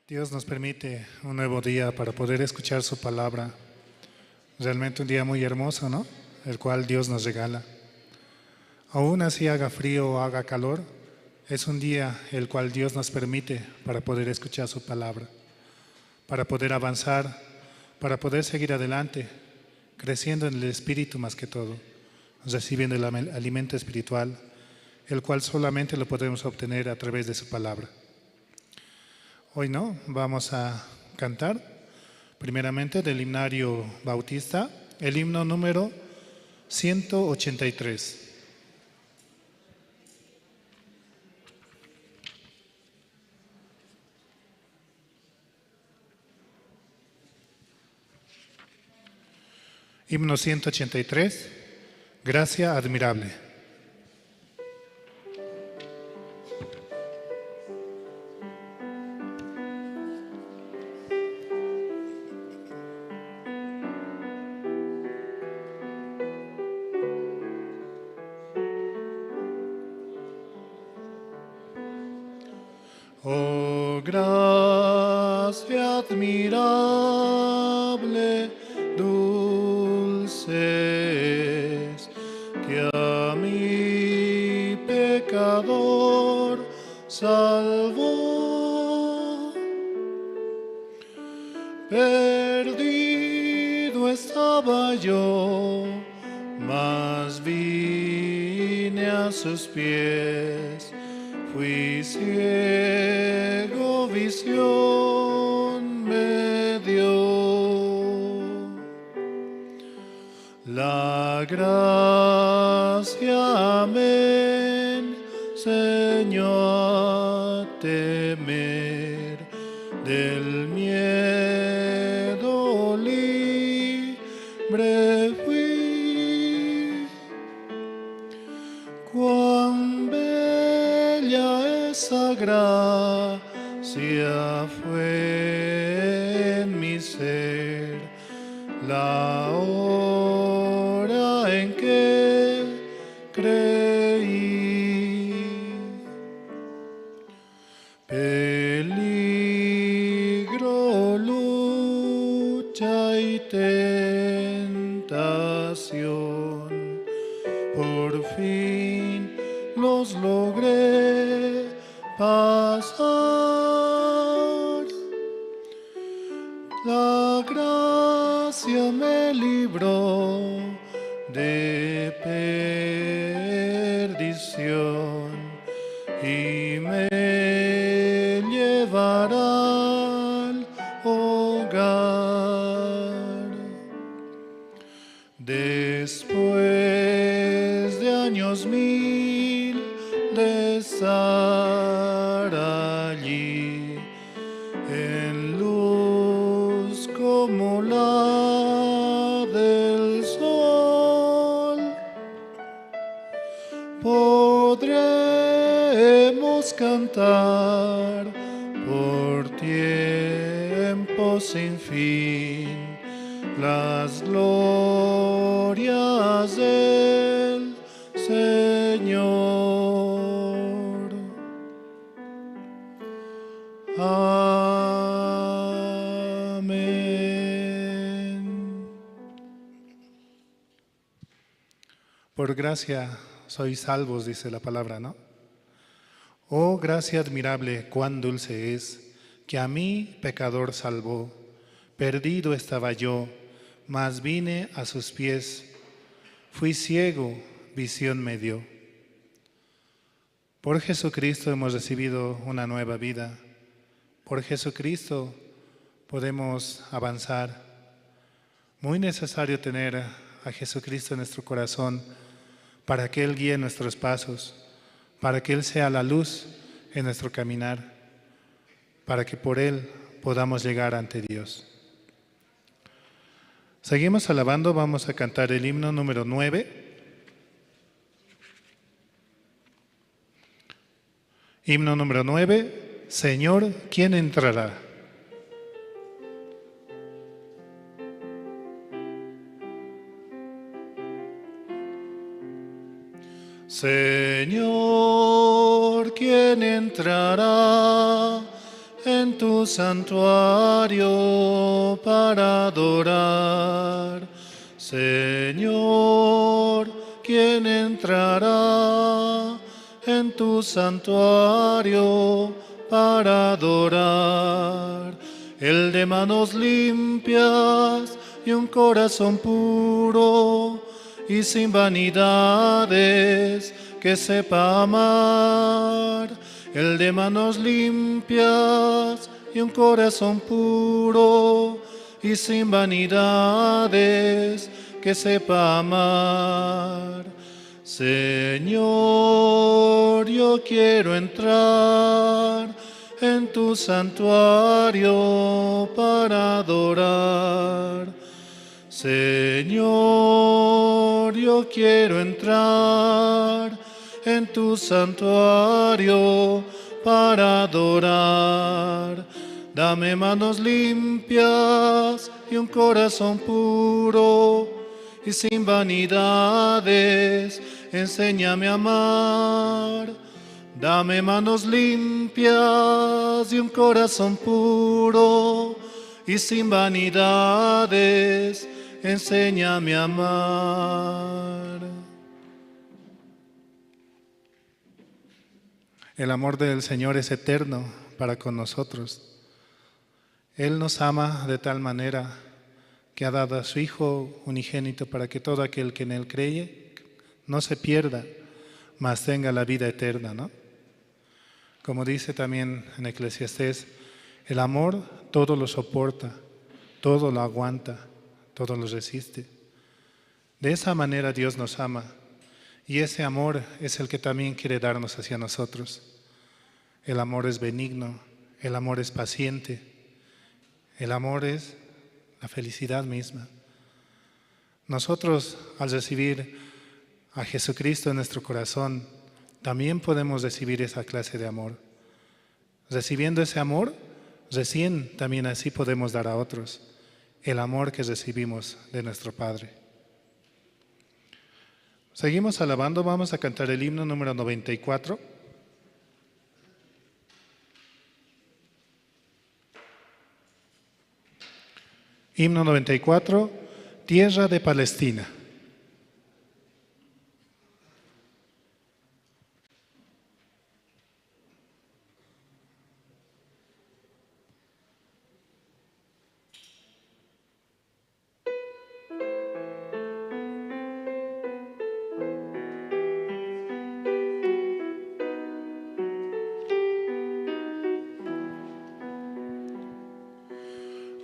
Dios nos permite un nuevo día para poder escuchar su palabra. Realmente un día muy hermoso, ¿no? El cual Dios nos regala. Aún así haga frío o haga calor, es un día el cual Dios nos permite para poder escuchar su palabra, para poder avanzar, para poder seguir adelante, creciendo en el Espíritu más que todo, recibiendo el alimento espiritual, el cual solamente lo podemos obtener a través de su palabra. Hoy vamos a cantar primeramente del himnario bautista, el himno número 183. Himno 183, Gracia admirable. Oh, gracia admirable, dulce es, que a mi pecador salvó. Perdido estaba yo, mas vine a sus pies. Fui ciego, visión me dio. La gracia me enseñó a temer, del miedo libre fui. Cuán bella esa gracia fue en mi ser, la hora en que creí. Peligro, lucha y tentación, por fin los logré pasar. La gracia me libró de perdición y me llevará al hogar. Después de años mil de estar allí, en luz como la del sol, podremos cantar por tiempo sin fin las glorias del Señor. Amén. Por gracia sois salvos, dice la palabra, ¿no? Oh, gracia admirable, cuán dulce es, que a mí, pecador, salvó. Perdido estaba yo, mas vine a sus pies. Fui ciego, visión me dio. Por Jesucristo hemos recibido una nueva vida. Por Jesucristo podemos avanzar. Muy necesario tener a Jesucristo en nuestro corazón para que Él guíe nuestros pasos, para que Él sea la luz en nuestro caminar, para que por Él podamos llegar ante Dios. Seguimos alabando, vamos a cantar el himno número 9. Himno número 9, Señor, ¿quién entrará? Señor, ¿quién entrará en tu santuario para adorar. Señor, ¿quién entrará en tu santuario para adorar? El de manos limpias y un corazón puro y sin vanidades, que sepa amar. El de manos limpias y un corazón puro y sin vanidades, que sepa amar. Señor, yo quiero entrar en tu santuario para adorar. Señor, yo quiero entrar en tu santuario para adorar. Dame manos limpias y un corazón puro y sin vanidades, enséñame a amar. Dame manos limpias y un corazón puro y sin vanidades, enséñame a amar. El amor del Señor es eterno para con nosotros. Él nos ama de tal manera que ha dado a su Hijo unigénito para que todo aquel que en Él cree no se pierda, mas tenga la vida eterna, ¿no? Como dice también en Eclesiastés, el amor todo lo soporta, todo lo aguanta, todo lo resiste. De esa manera Dios nos ama, y ese amor es el que también quiere darnos hacia nosotros. El amor es benigno, el amor es paciente, el amor es la felicidad misma. Nosotros, al recibir a Jesucristo en nuestro corazón, también podemos recibir esa clase de amor. Recibiendo ese amor, recién también así podemos dar a otros el amor que recibimos de nuestro Padre. Seguimos alabando, vamos a cantar el himno número 94. Himno 94, Tierra de Palestina.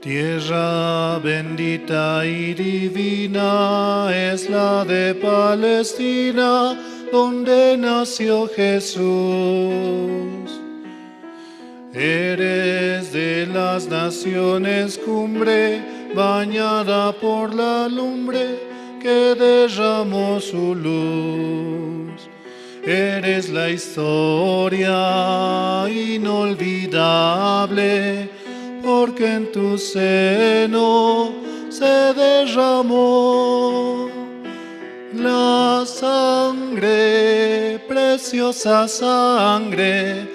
Tierra bendita y divina es la de Palestina, donde nació Jesús. Eres de las naciones cumbre, bañada por la lumbre que derramó su luz. Eres la historia inolvidable, porque en tu seno se derramó la sangre, preciosa sangre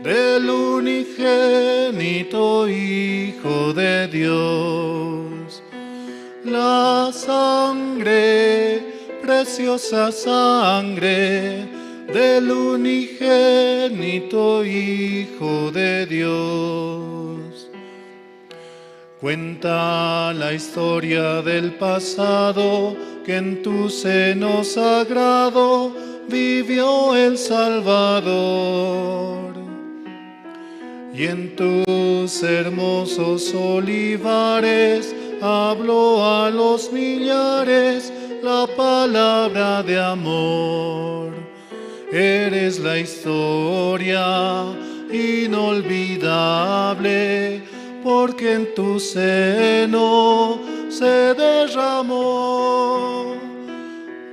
del unigénito Hijo de Dios. La sangre, preciosa sangre del unigénito Hijo de Dios. Cuenta la historia del pasado, que en tu seno sagrado vivió el Salvador. Y en tus hermosos olivares habló a los millares la palabra de amor. Eres la historia inolvidable, porque en tu seno se derramó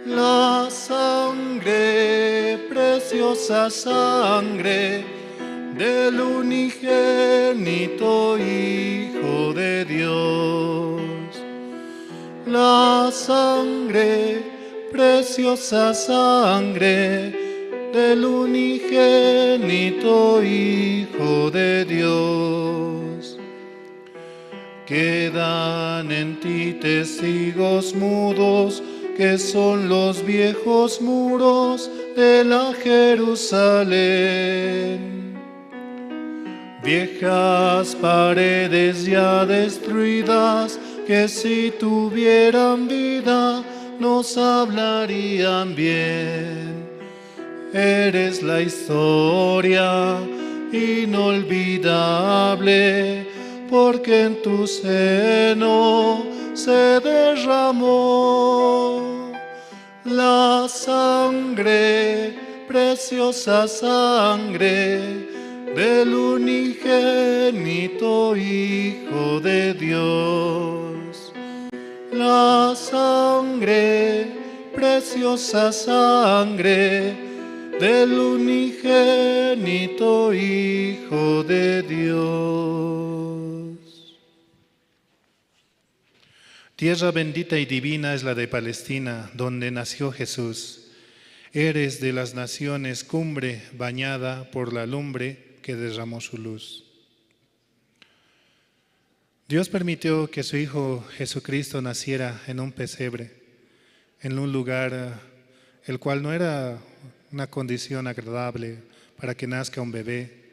la sangre, preciosa sangre del unigénito Hijo de Dios. La sangre, preciosa sangre del unigénito Hijo de Dios. Quedan en ti testigos mudos, que son los viejos muros de la Jerusalén. Viejas paredes ya destruidas, que si tuvieran vida nos hablarían bien. Eres la historia inolvidable, porque en tu seno se derramó la sangre, preciosa sangre del unigénito Hijo de Dios. La sangre, preciosa sangre del unigénito Hijo de Dios. Tierra bendita y divina es la de Palestina, donde nació Jesús. Eres de las naciones cumbre, bañada por la lumbre que derramó su luz. Dios permitió que su Hijo Jesucristo naciera en un pesebre, en un lugar el cual no era una condición agradable para que nazca un bebé,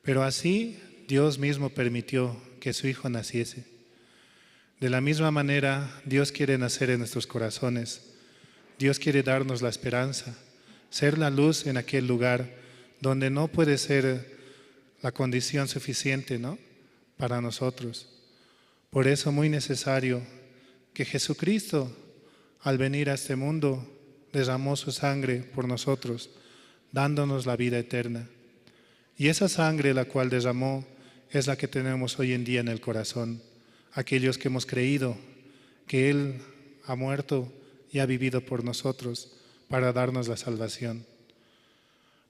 pero así Dios mismo permitió que su Hijo naciese. De la misma manera, Dios quiere nacer en nuestros corazones. Dios quiere darnos la esperanza, ser la luz en aquel lugar donde no puede ser la condición suficiente, ¿no?, para nosotros. Por eso muy necesario que Jesucristo, al venir a este mundo, derramó su sangre por nosotros, dándonos la vida eterna. Y esa sangre la cual derramó es la que tenemos hoy en día en el corazón. Aquellos que hemos creído que Él ha muerto y ha vivido por nosotros para darnos la salvación.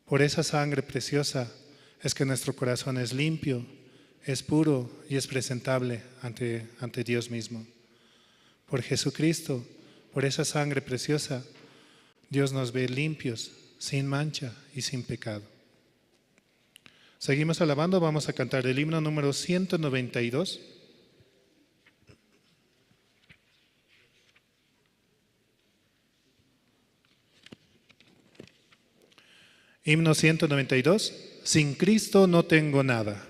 Por esa sangre preciosa es que nuestro corazón es limpio, es puro y es presentable ante Dios mismo. Por Jesucristo, por esa sangre preciosa, Dios nos ve limpios, sin mancha y sin pecado. Seguimos alabando, vamos a cantar el himno número 192. Himno 192, sin Cristo no tengo nada.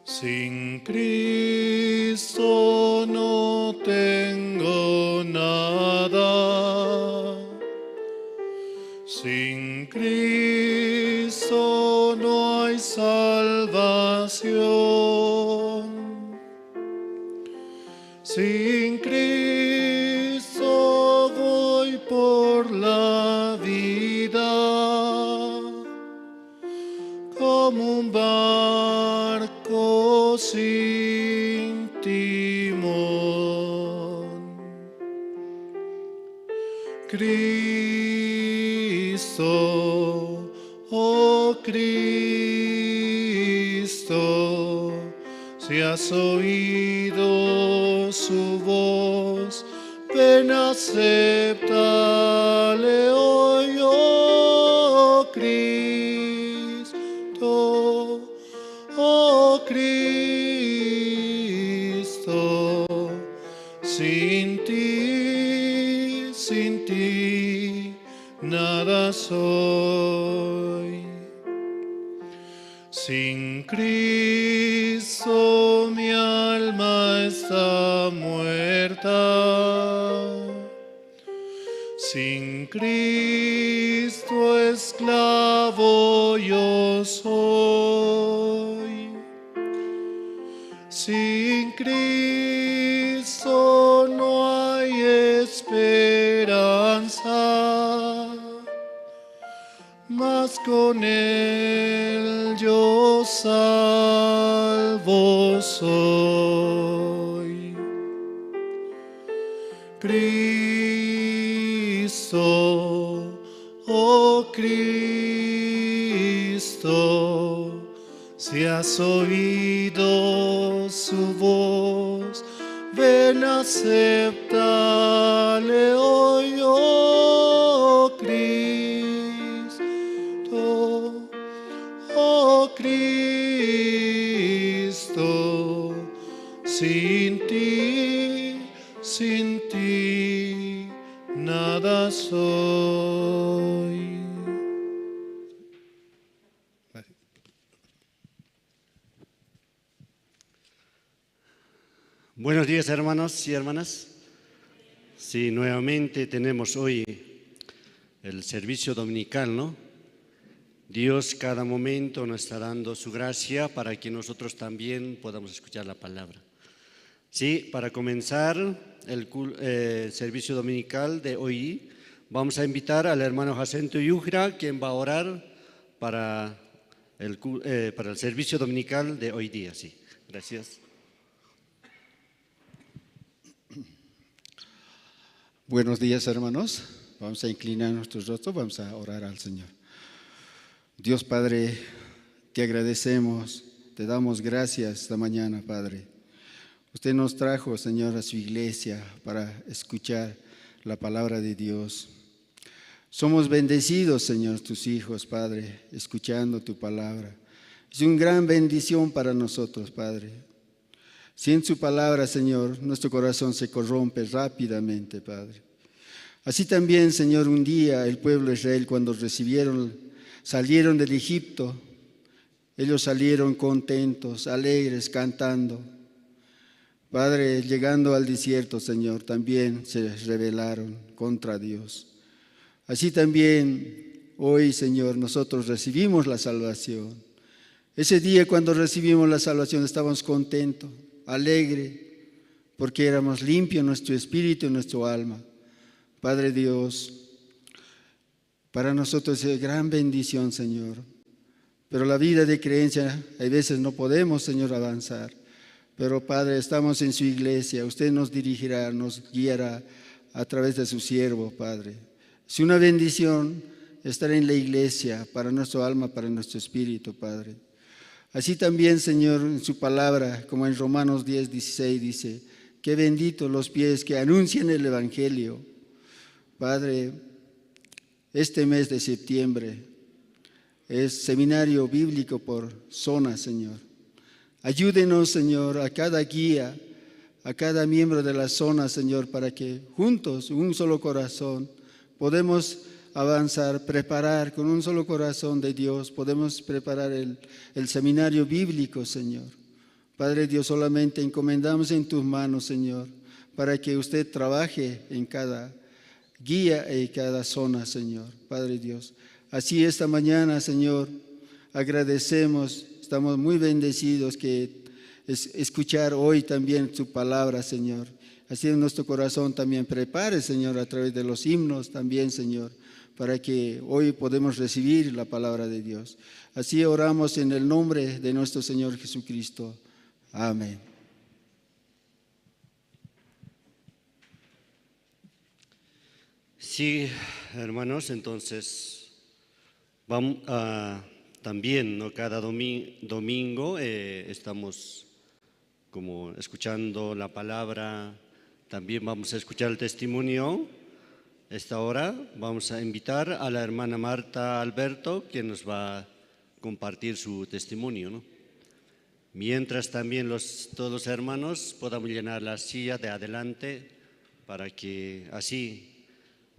Sin Cristo no tengo nada. Sin Cristo no hay salvación. Sin Cristo voy por la vida como un barco sin timón. Cristo, oh Cristo, si has oído su voz, ven, acéptale hoy, oh Cristo, oh Cristo. Sin ti, nada soy. Sin Cristo mi alma está muerta. Sin Cristo esclavo yo soy. Sin Cristo no hay esperanza, mas con Él yo salvo soy. Cristo, oh Cristo, si has oído su voz. Ven, acéptale hoy, oh Cristo, oh Cristo. Sin ti, nada soy. Buenos días, hermanos y hermanas. Sí, nuevamente tenemos hoy el servicio dominical, ¿no? Dios cada momento nos está dando su gracia para que nosotros también podamos escuchar la palabra. Sí, para comenzar el servicio dominical de hoy, vamos a invitar al hermano Jacinto Yujra, quien va a orar para el servicio dominical de hoy día. Sí, gracias. Buenos días, hermanos. Vamos a inclinar nuestros rostros, vamos a orar al Señor. Dios Padre, te agradecemos, te damos gracias esta mañana, Padre. Usted nos trajo, Señor, a su iglesia para escuchar la palabra de Dios. Somos bendecidos, Señor, tus hijos, Padre, escuchando tu palabra. Es una gran bendición para nosotros, Padre. Sin su palabra, Señor, nuestro corazón se corrompe rápidamente, Padre. Así también, Señor, un día el pueblo de Israel, cuando salieron del Egipto, ellos salieron contentos, alegres, cantando. Padre, llegando al desierto, Señor, también se rebelaron contra Dios. Así también hoy, Señor, nosotros recibimos la salvación. Ese día cuando recibimos la salvación estábamos contentos, alegres, porque éramos limpios nuestro espíritu y nuestro alma. Padre Dios, para nosotros es gran bendición, Señor. Pero la vida de creencia, a veces no podemos, Señor, avanzar. Pero Padre, estamos en su iglesia, usted nos dirigirá, nos guiará a través de su siervo, Padre. Es una bendición estar en la iglesia para nuestro alma, para nuestro espíritu, Padre. Así también, Señor, en su palabra, como en Romanos 10:16 dice, qué benditos los pies que anuncian el Evangelio. Padre, este mes de septiembre es seminario bíblico por zona, Señor. Ayúdenos, Señor, a cada guía, a cada miembro de la zona, Señor, para que juntos, un solo corazón, podemos avanzar, preparar con un solo corazón de Dios, podemos preparar el seminario bíblico, Señor. Padre Dios, solamente encomendamos en tus manos, Señor, para que usted trabaje en cada guía y cada zona, Señor. Padre Dios, así esta mañana, Señor, agradecemos. Estamos muy bendecidos que escuchar hoy también tu palabra, Señor. Así en nuestro corazón también prepare, Señor, a través de los himnos también, Señor, para que hoy podamos recibir la palabra de Dios. Así oramos en el nombre de nuestro Señor Jesucristo. Amén. Sí, hermanos, entonces vamos a... También, ¿no? Cada domingo estamos como escuchando la palabra, también vamos a escuchar el testimonio. Esta hora vamos a invitar a la hermana Marta Alberto, quien nos va a compartir su testimonio, ¿no? Mientras también todos los hermanos podamos llenar la silla de adelante para que así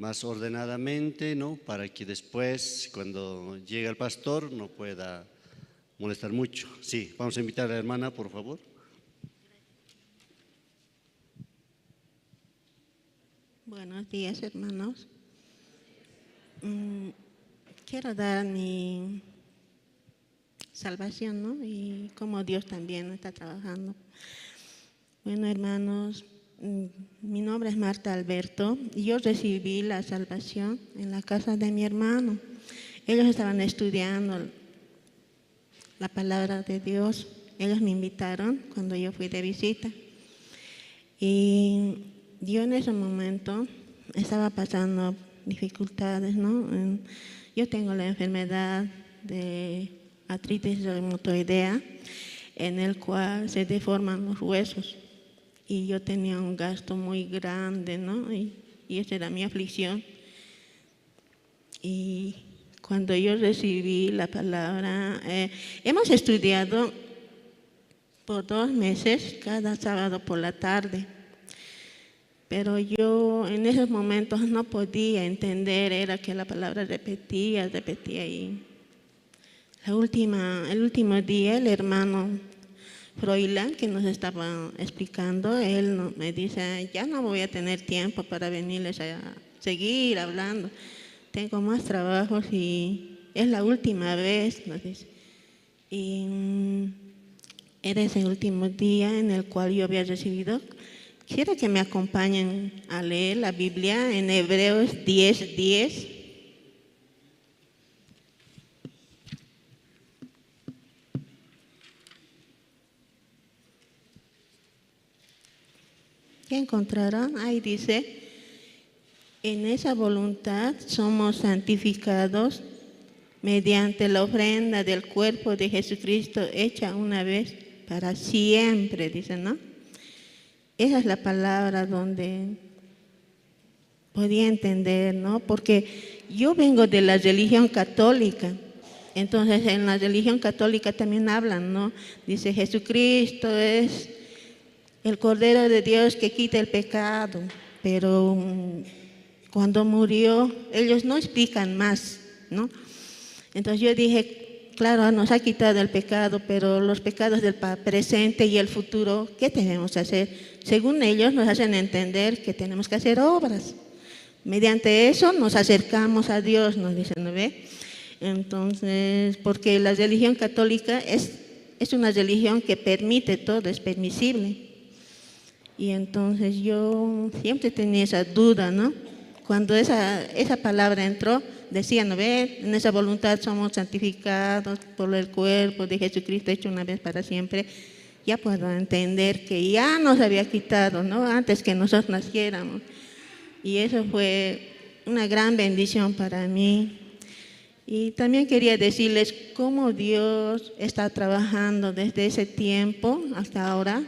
más ordenadamente, ¿no? Para que después, cuando llegue el pastor, no pueda molestar mucho. Sí, vamos a invitar a la hermana, por favor. Buenos días, hermanos. Quiero dar mi salvación, ¿no? Y cómo Dios también está trabajando. Bueno, hermanos, mi nombre es Marta Alberto y yo recibí la salvación en la casa de mi hermano. Ellos estaban estudiando la palabra de Dios. Ellos me invitaron cuando yo fui de visita. Y yo en ese momento estaba pasando dificultades, ¿no? Yo tengo la enfermedad de artritis reumatoidea. en el cual se deforman los huesos. Y yo tenía un gasto muy grande, ¿no? Y esa era mi aflicción. Y cuando yo recibí la palabra, hemos estudiado por 2 meses, cada sábado por la tarde. Pero yo en esos momentos no podía entender, era que la palabra repetía y el último día el hermano Froilán, que nos estaba explicando, él me dice, ya no voy a tener tiempo para venirles a seguir hablando, tengo más trabajos y es la última vez, nos dice. Y era ese último día en el cual yo había recibido. Quiero que me acompañen a leer la Biblia en Hebreos 10:10. ¿Qué encontraron? Ahí dice, en esa voluntad somos santificados mediante la ofrenda del cuerpo de Jesucristo hecha una vez para siempre, dice, ¿no? Esa es la palabra donde podía entender, ¿no? Porque yo vengo de la religión católica, entonces en la religión católica también hablan, ¿no? Dice, Jesucristo es el Cordero de Dios que quita el pecado, pero cuando murió, ellos no explican más, ¿no? Entonces yo dije, claro, nos ha quitado el pecado, pero los pecados del presente y el futuro, ¿qué tenemos que hacer? Según ellos nos hacen entender que tenemos que hacer obras. Mediante eso nos acercamos a Dios, nos dicen, ¿no ve? Entonces, porque la religión católica es una religión que permite todo, es permisible. Y entonces yo siempre tenía esa duda, ¿no? Cuando esa palabra entró, decía, ¿no ve? En esa voluntad somos santificados por el cuerpo de Jesucristo hecho una vez para siempre. Ya puedo entender que ya nos había quitado, ¿no? Antes que nosotros naciéramos. Y eso fue una gran bendición para mí. Y también quería decirles cómo Dios está trabajando desde ese tiempo hasta ahora,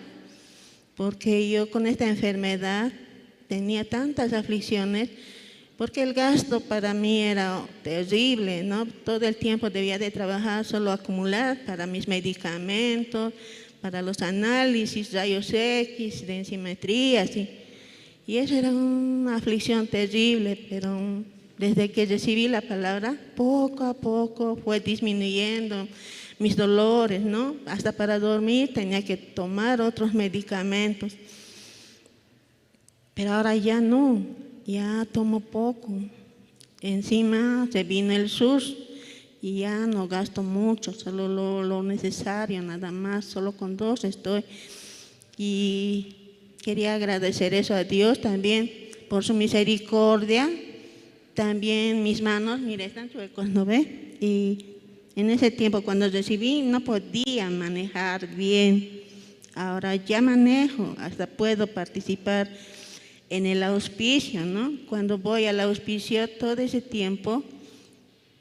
porque yo con esta enfermedad tenía tantas aflicciones, porque el gasto para mí era terrible, ¿no? Todo el tiempo debía de trabajar, solo acumular para mis medicamentos, para los análisis, rayos X, densimetrías, y eso era una aflicción terrible, pero desde que recibí la palabra, poco a poco fue disminuyendo mis dolores, ¿no? Hasta para dormir tenía que tomar otros medicamentos, pero ahora ya no, ya tomo poco. Encima se vino el SUS y ya no gasto mucho, solo lo necesario, nada más, solo con 2 estoy. Y quería agradecer eso a Dios también por su misericordia. También mis manos, mire, están chuecos, ¿no ve? Y en ese tiempo cuando recibí no podía manejar bien. Ahora ya manejo, hasta puedo participar en el auspicio, ¿no? Cuando voy al auspicio todo ese tiempo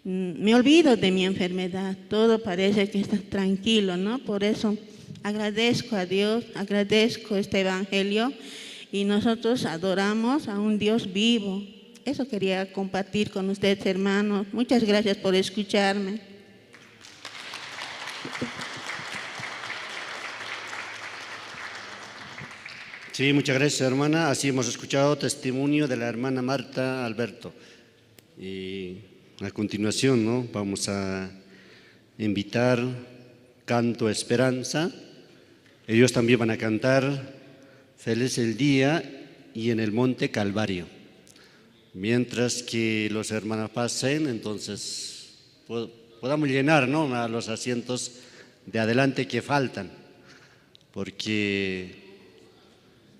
me olvido de mi enfermedad, todo parece que está tranquilo, ¿no? Por eso agradezco a Dios, agradezco este evangelio y nosotros adoramos a un Dios vivo. Eso quería compartir con ustedes, hermanos. Muchas gracias por escucharme. Sí, muchas gracias, hermana. Así hemos escuchado testimonio de la hermana Marta Alberto. Y a continuación, ¿no? Vamos a invitar Canto Esperanza. Ellos también van a cantar Feliz el día y en el monte Calvario. Mientras que los hermanos pasen, entonces podamos llenar, ¿no?, a los asientos de adelante que faltan, porque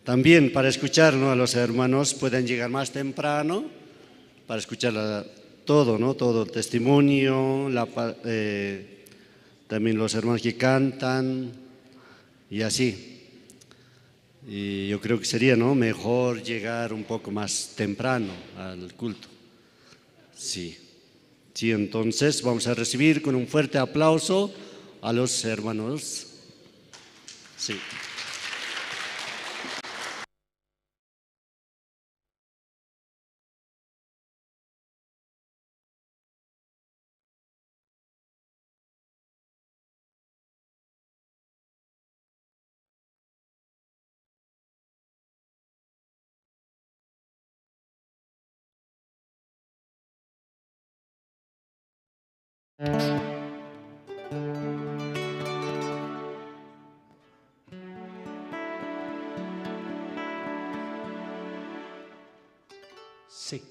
también para escuchar, ¿no?, a los hermanos pueden llegar más temprano para escuchar todo, ¿no?, todo el testimonio, también los hermanos que cantan y así. Y yo creo que sería, ¿no?, mejor llegar un poco más temprano al culto. Sí, entonces vamos a recibir con un fuerte aplauso a los hermanos. Sí. Sí.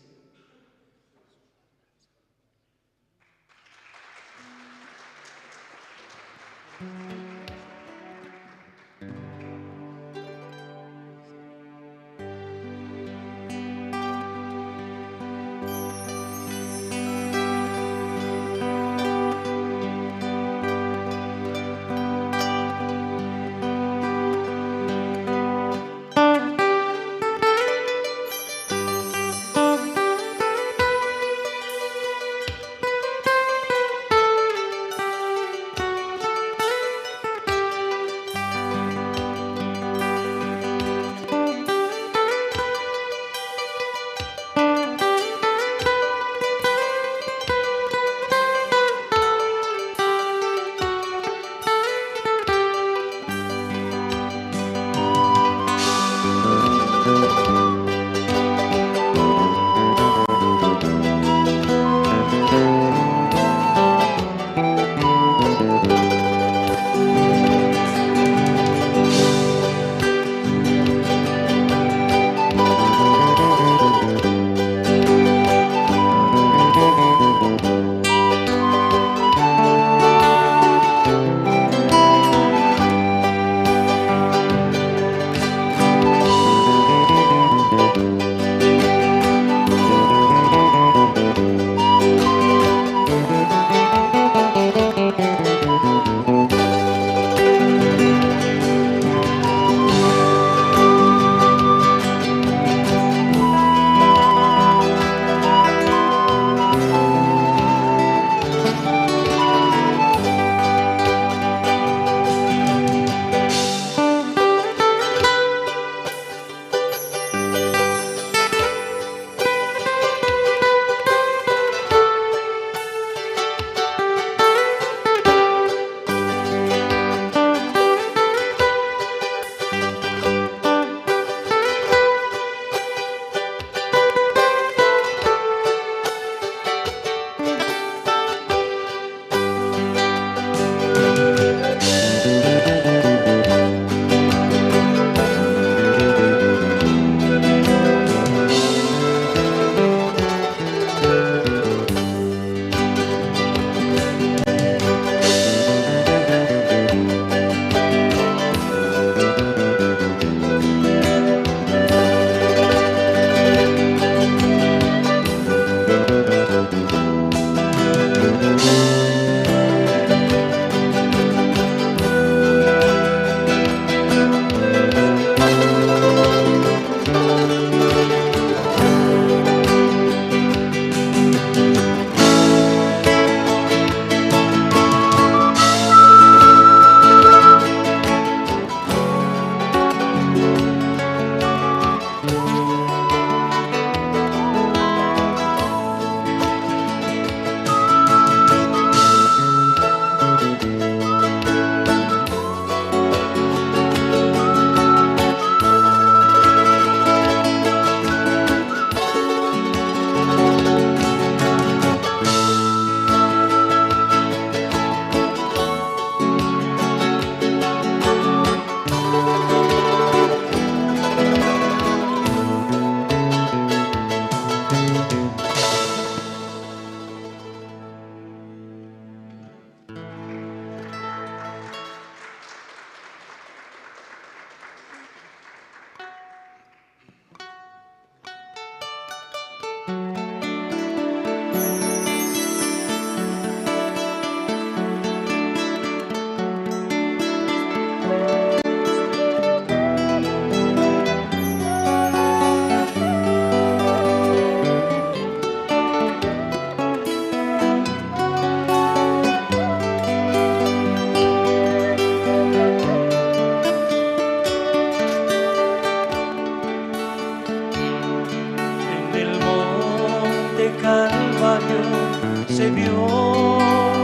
vio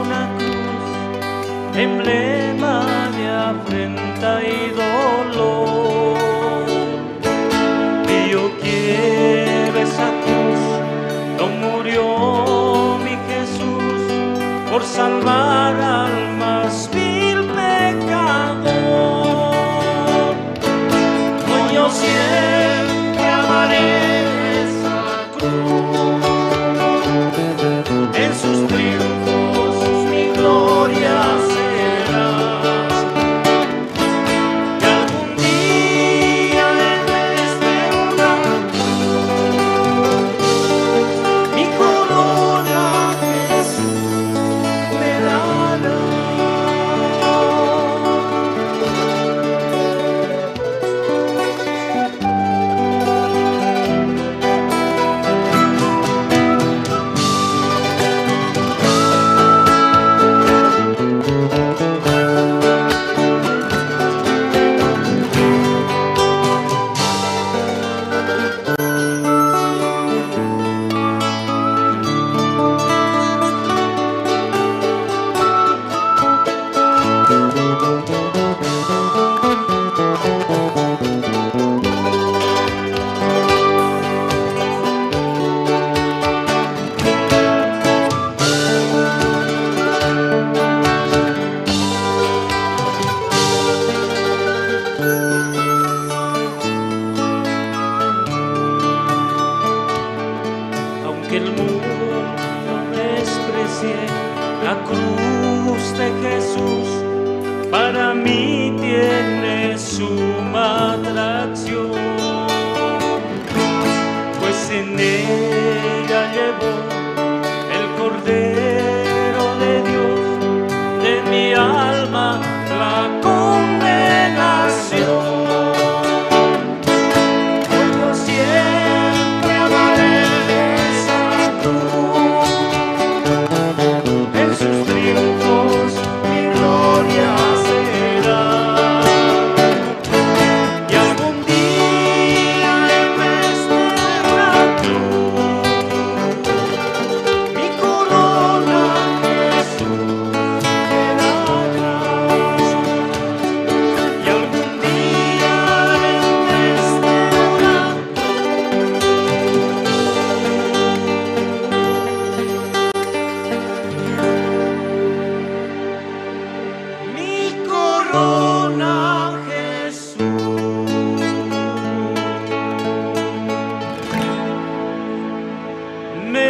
una cruz, emblema de afrenta y dolor. Y yo quiero esa cruz, donde murió mi Jesús por salvar al más vil pecador. Hoy yo siempre amaré esa cruz, en sus triunfos mi gloria será. Y algún día en vez de una cruz, mi corona Jesús me dará. Aunque el mundo desprecie la cruz de Jesús, para mí tiene suma atracción, pues en ella llevó el Cordero de Dios de mi alma la condenación. Yo siempre amaré esa cruz, en sus triunfos mi gloria será. Y algún día en vez de una cruz, mi corona Jesús me dará. Y algún día en vez de una mi corona Jesús me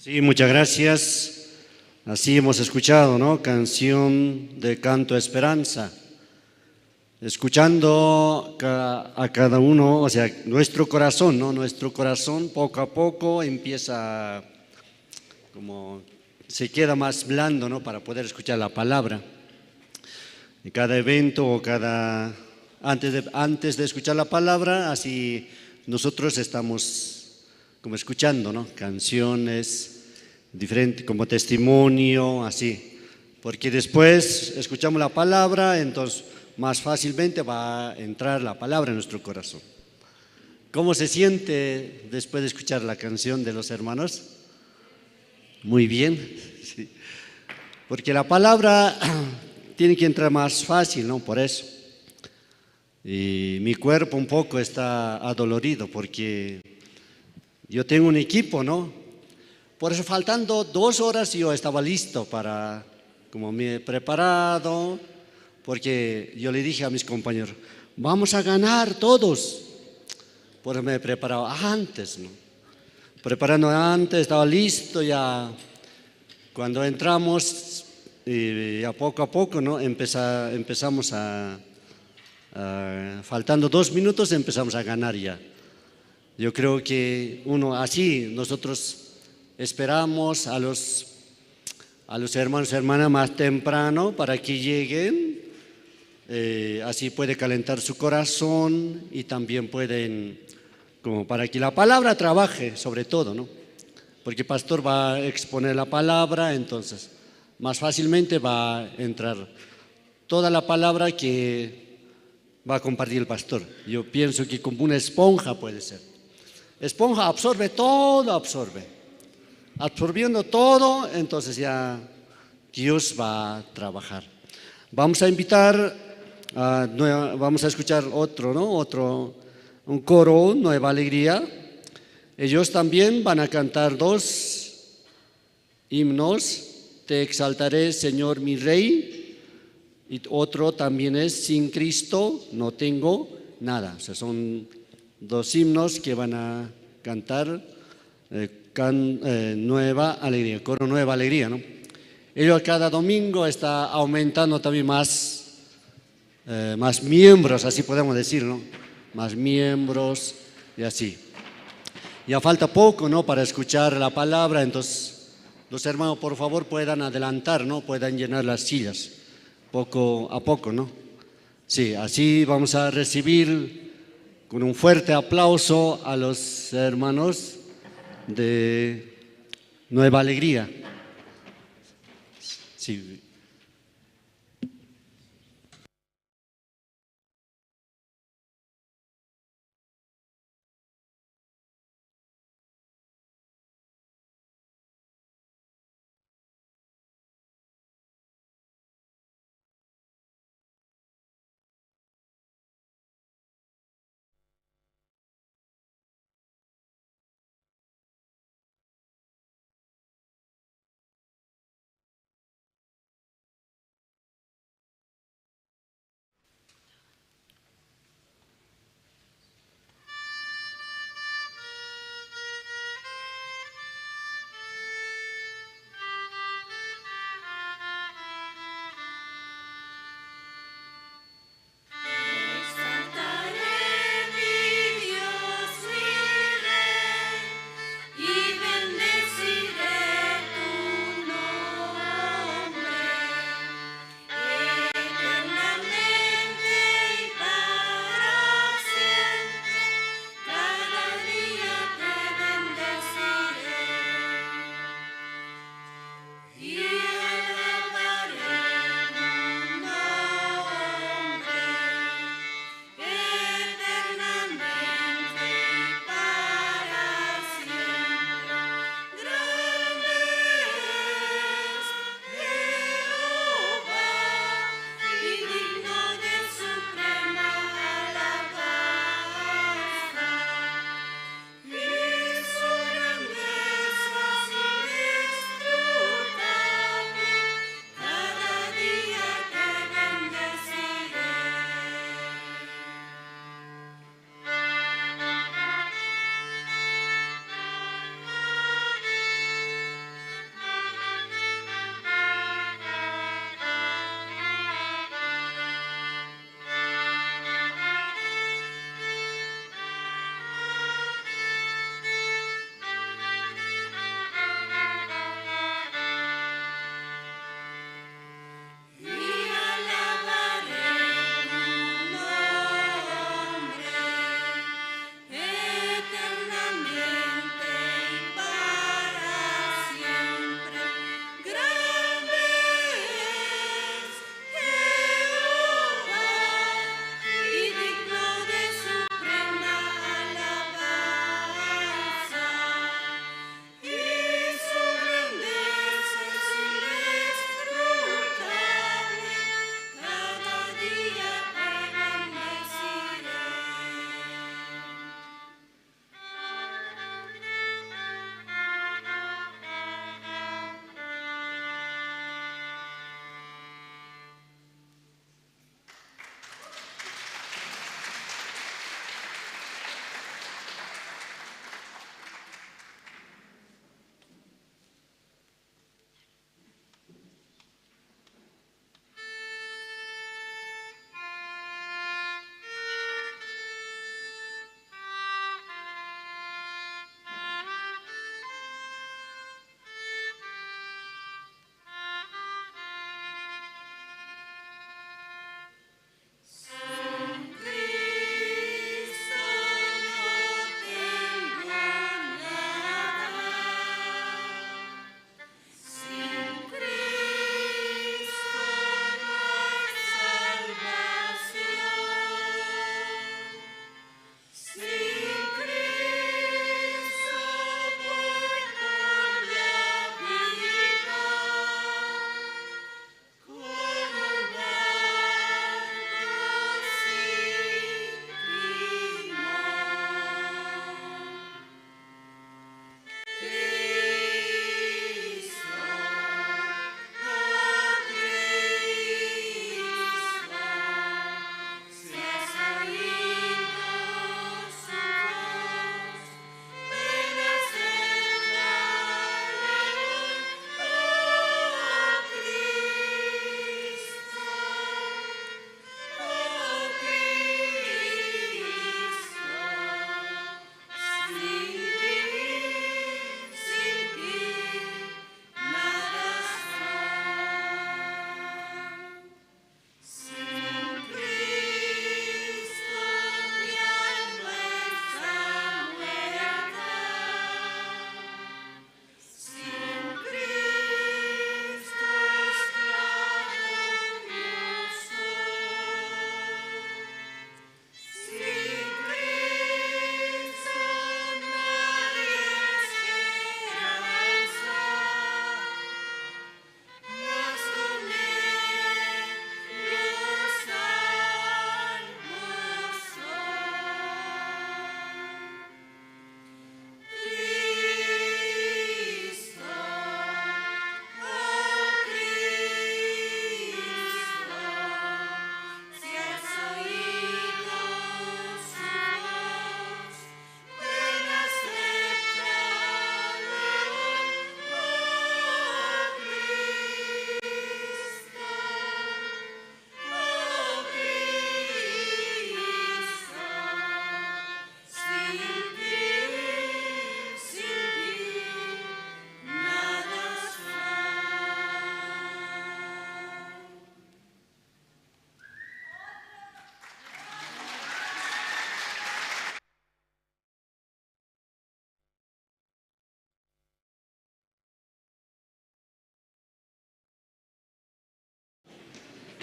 Sí, muchas gracias. Así hemos escuchado, ¿no? Canción de Canto Esperanza. Escuchando a cada uno, o sea, nuestro corazón, ¿no? Nuestro corazón poco a poco empieza como se queda más blando, ¿no? Para poder escuchar la palabra. En cada evento o antes de escuchar la palabra, así nosotros estamos como escuchando, ¿no? Canciones diferentes, como testimonio, así. Porque después escuchamos la palabra, entonces más fácilmente va a entrar la palabra en nuestro corazón. ¿Cómo se siente después de escuchar la canción de los hermanos? Muy bien, sí. Porque la palabra tiene que entrar más fácil, ¿no? Por eso. Y mi cuerpo un poco está adolorido porque yo tengo un equipo, ¿no? Por eso faltando 2 horas yo estaba listo para, como me he preparado, porque yo le dije a mis compañeros, vamos a ganar todos. Por eso me he preparado antes, ¿no? Preparando antes, estaba listo ya. Cuando entramos, ya poco a poco, ¿no? Empezamos faltando 2 minutos empezamos a ganar ya. Yo creo que así nosotros esperamos a los hermanos y hermanas más temprano para que lleguen así puede calentar su corazón y también pueden, como para que la palabra trabaje sobre todo, ¿no? Porque el pastor va a exponer la palabra, entonces más fácilmente va a entrar toda la palabra que va a compartir el pastor. Yo pienso que como una esponja puede ser. Esponja absorbe todo, absorbe. Absorbiendo todo, entonces ya Dios va a trabajar. Vamos a invitar, vamos a escuchar otro, ¿no? Un coro, Nueva Alegría. Ellos también van a cantar 2 himnos. Te exaltaré, Señor mi Rey. Y otro también es Sin Cristo no tengo nada. O sea, son 2 himnos que van a cantar Nueva Alegría, coro Nueva Alegría, ¿no? Ellos cada domingo está aumentando también más miembros, así podemos decir, ¿no? Más miembros y así. Ya falta poco, ¿no? Para escuchar la palabra, entonces los hermanos por favor puedan adelantar, ¿no? Puedan llenar las sillas poco a poco, ¿no? Sí, así vamos a recibir con un fuerte aplauso a los hermanos de Nueva Alegría. Sí.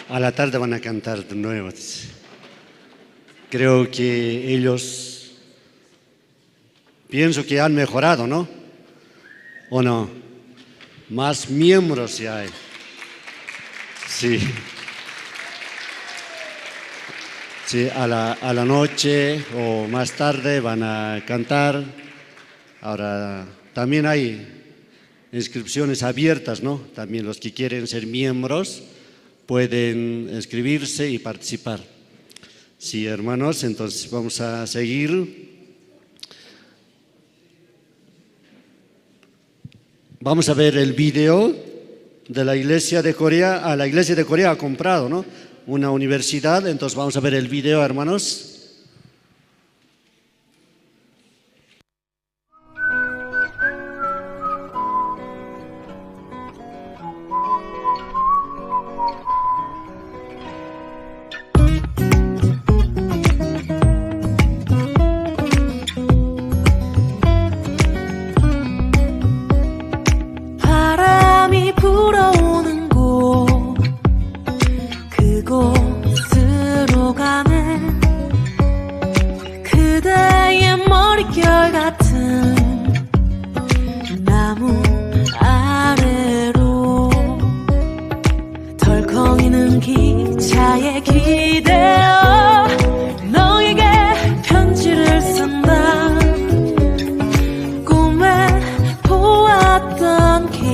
a la tarde van a cantar de nuevo. Creo que ellos, pienso que han mejorado, ¿no? ¿O no? Más miembros ya hay. Sí. Sí, a la noche o más tarde van a cantar. Ahora, también hay inscripciones abiertas, ¿no? También los que quieren ser miembros pueden inscribirse y participar. Sí, hermanos, entonces vamos a seguir. Vamos a ver el video de la iglesia de Corea. La iglesia de Corea ha comprado, ¿no?, una universidad, entonces vamos a ver el video, hermanos. 바람이 불어오는 곳 그곳으로 가네 그대의 머릿결 같은 나무 아래로 덜컹이는 기차에 기대어 너에게 편지를 쓴다 꿈에 보았던 길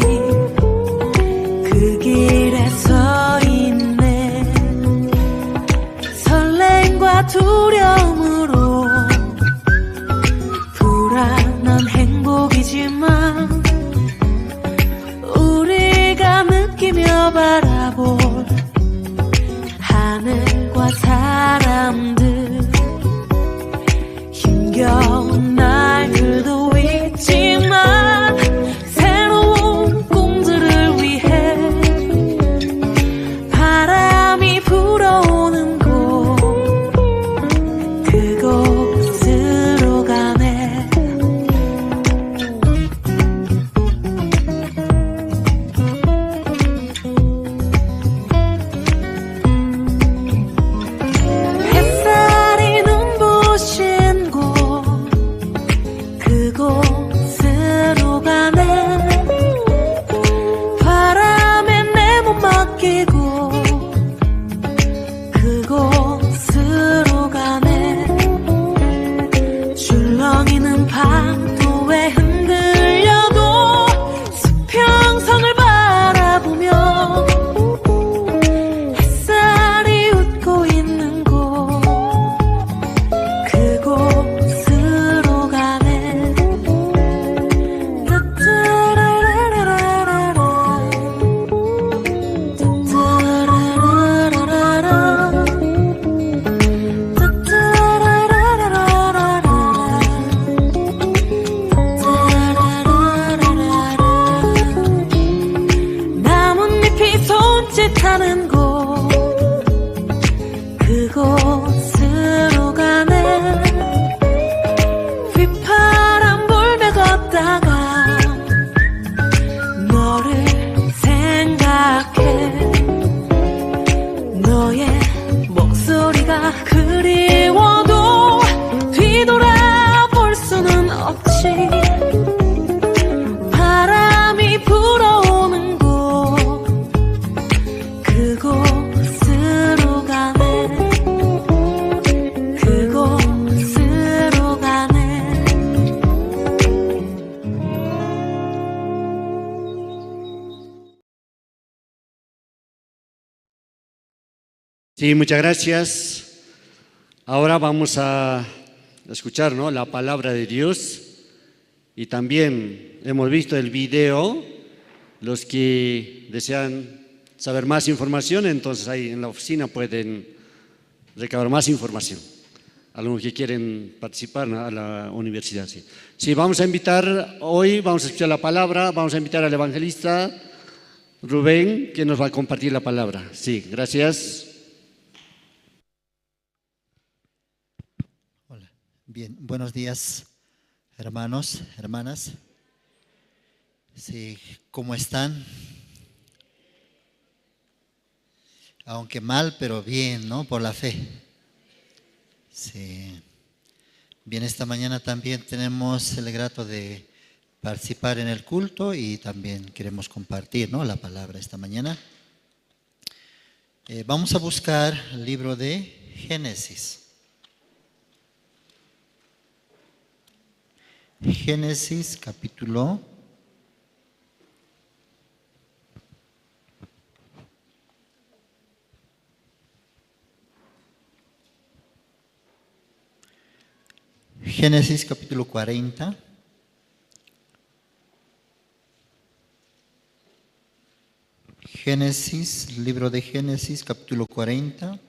그 길에 서 있네 설렘과 두려움으로 불안한 행복이지만 우리가 느끼며 바라볼 하늘과 사람들 힘겨운 날들도 있지만 새로운 꿈들을 위해 바람이 불어오는 곳 그곳으로 가네 햇살이 눈부신 곳 그곳으로 가네 바람에 내 몸 맡기고 그곳으로 가네 줄렁이는 파도에 흔들려도 수평선을 바라보며 햇살이 웃고 있는 곳 그곳으로 가네 따따라라라라라 따따라라라라라 나뭇잎이 손짓하는 곳 그곳으로 가네 휘파람 불며 걷다가 너를 생각해 너의 목소리가 그리워도 뒤돌아볼 수는 없지 바람이 불어오는 곳 그곳으로 가네 그곳으로 가네 Sí, muchas gracias. Ahora vamos a escuchar, ¿no?, la palabra de Dios. Y también hemos visto el video. Los que desean saber más información, entonces ahí en la oficina pueden recabar más información. A los que quieren participar, ¿no?, a la universidad. Sí. Sí, vamos a invitar, hoy vamos a escuchar la palabra, vamos a invitar al evangelista Rubén, que nos va a compartir la palabra. Sí, gracias. Hola, bien, buenos días, hermanos, hermanas. Sí, ¿cómo están? Aunque mal, pero bien, ¿no? Por la fe. Sí. Bien, esta mañana también tenemos el grato de participar en el culto y también queremos compartir, ¿no?, la palabra esta mañana. Vamos a buscar el libro de Génesis. Génesis capítulo 40. Génesis, libro de Génesis, capítulo 40.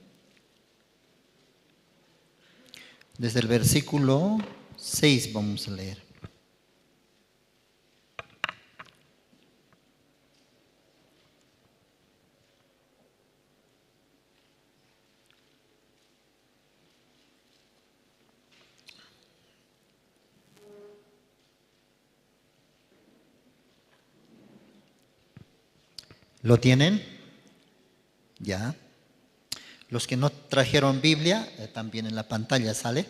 Desde el versículo 6 vamos a leer. ¿Lo tienen? Ya. Los que no trajeron Biblia, también en la pantalla sale.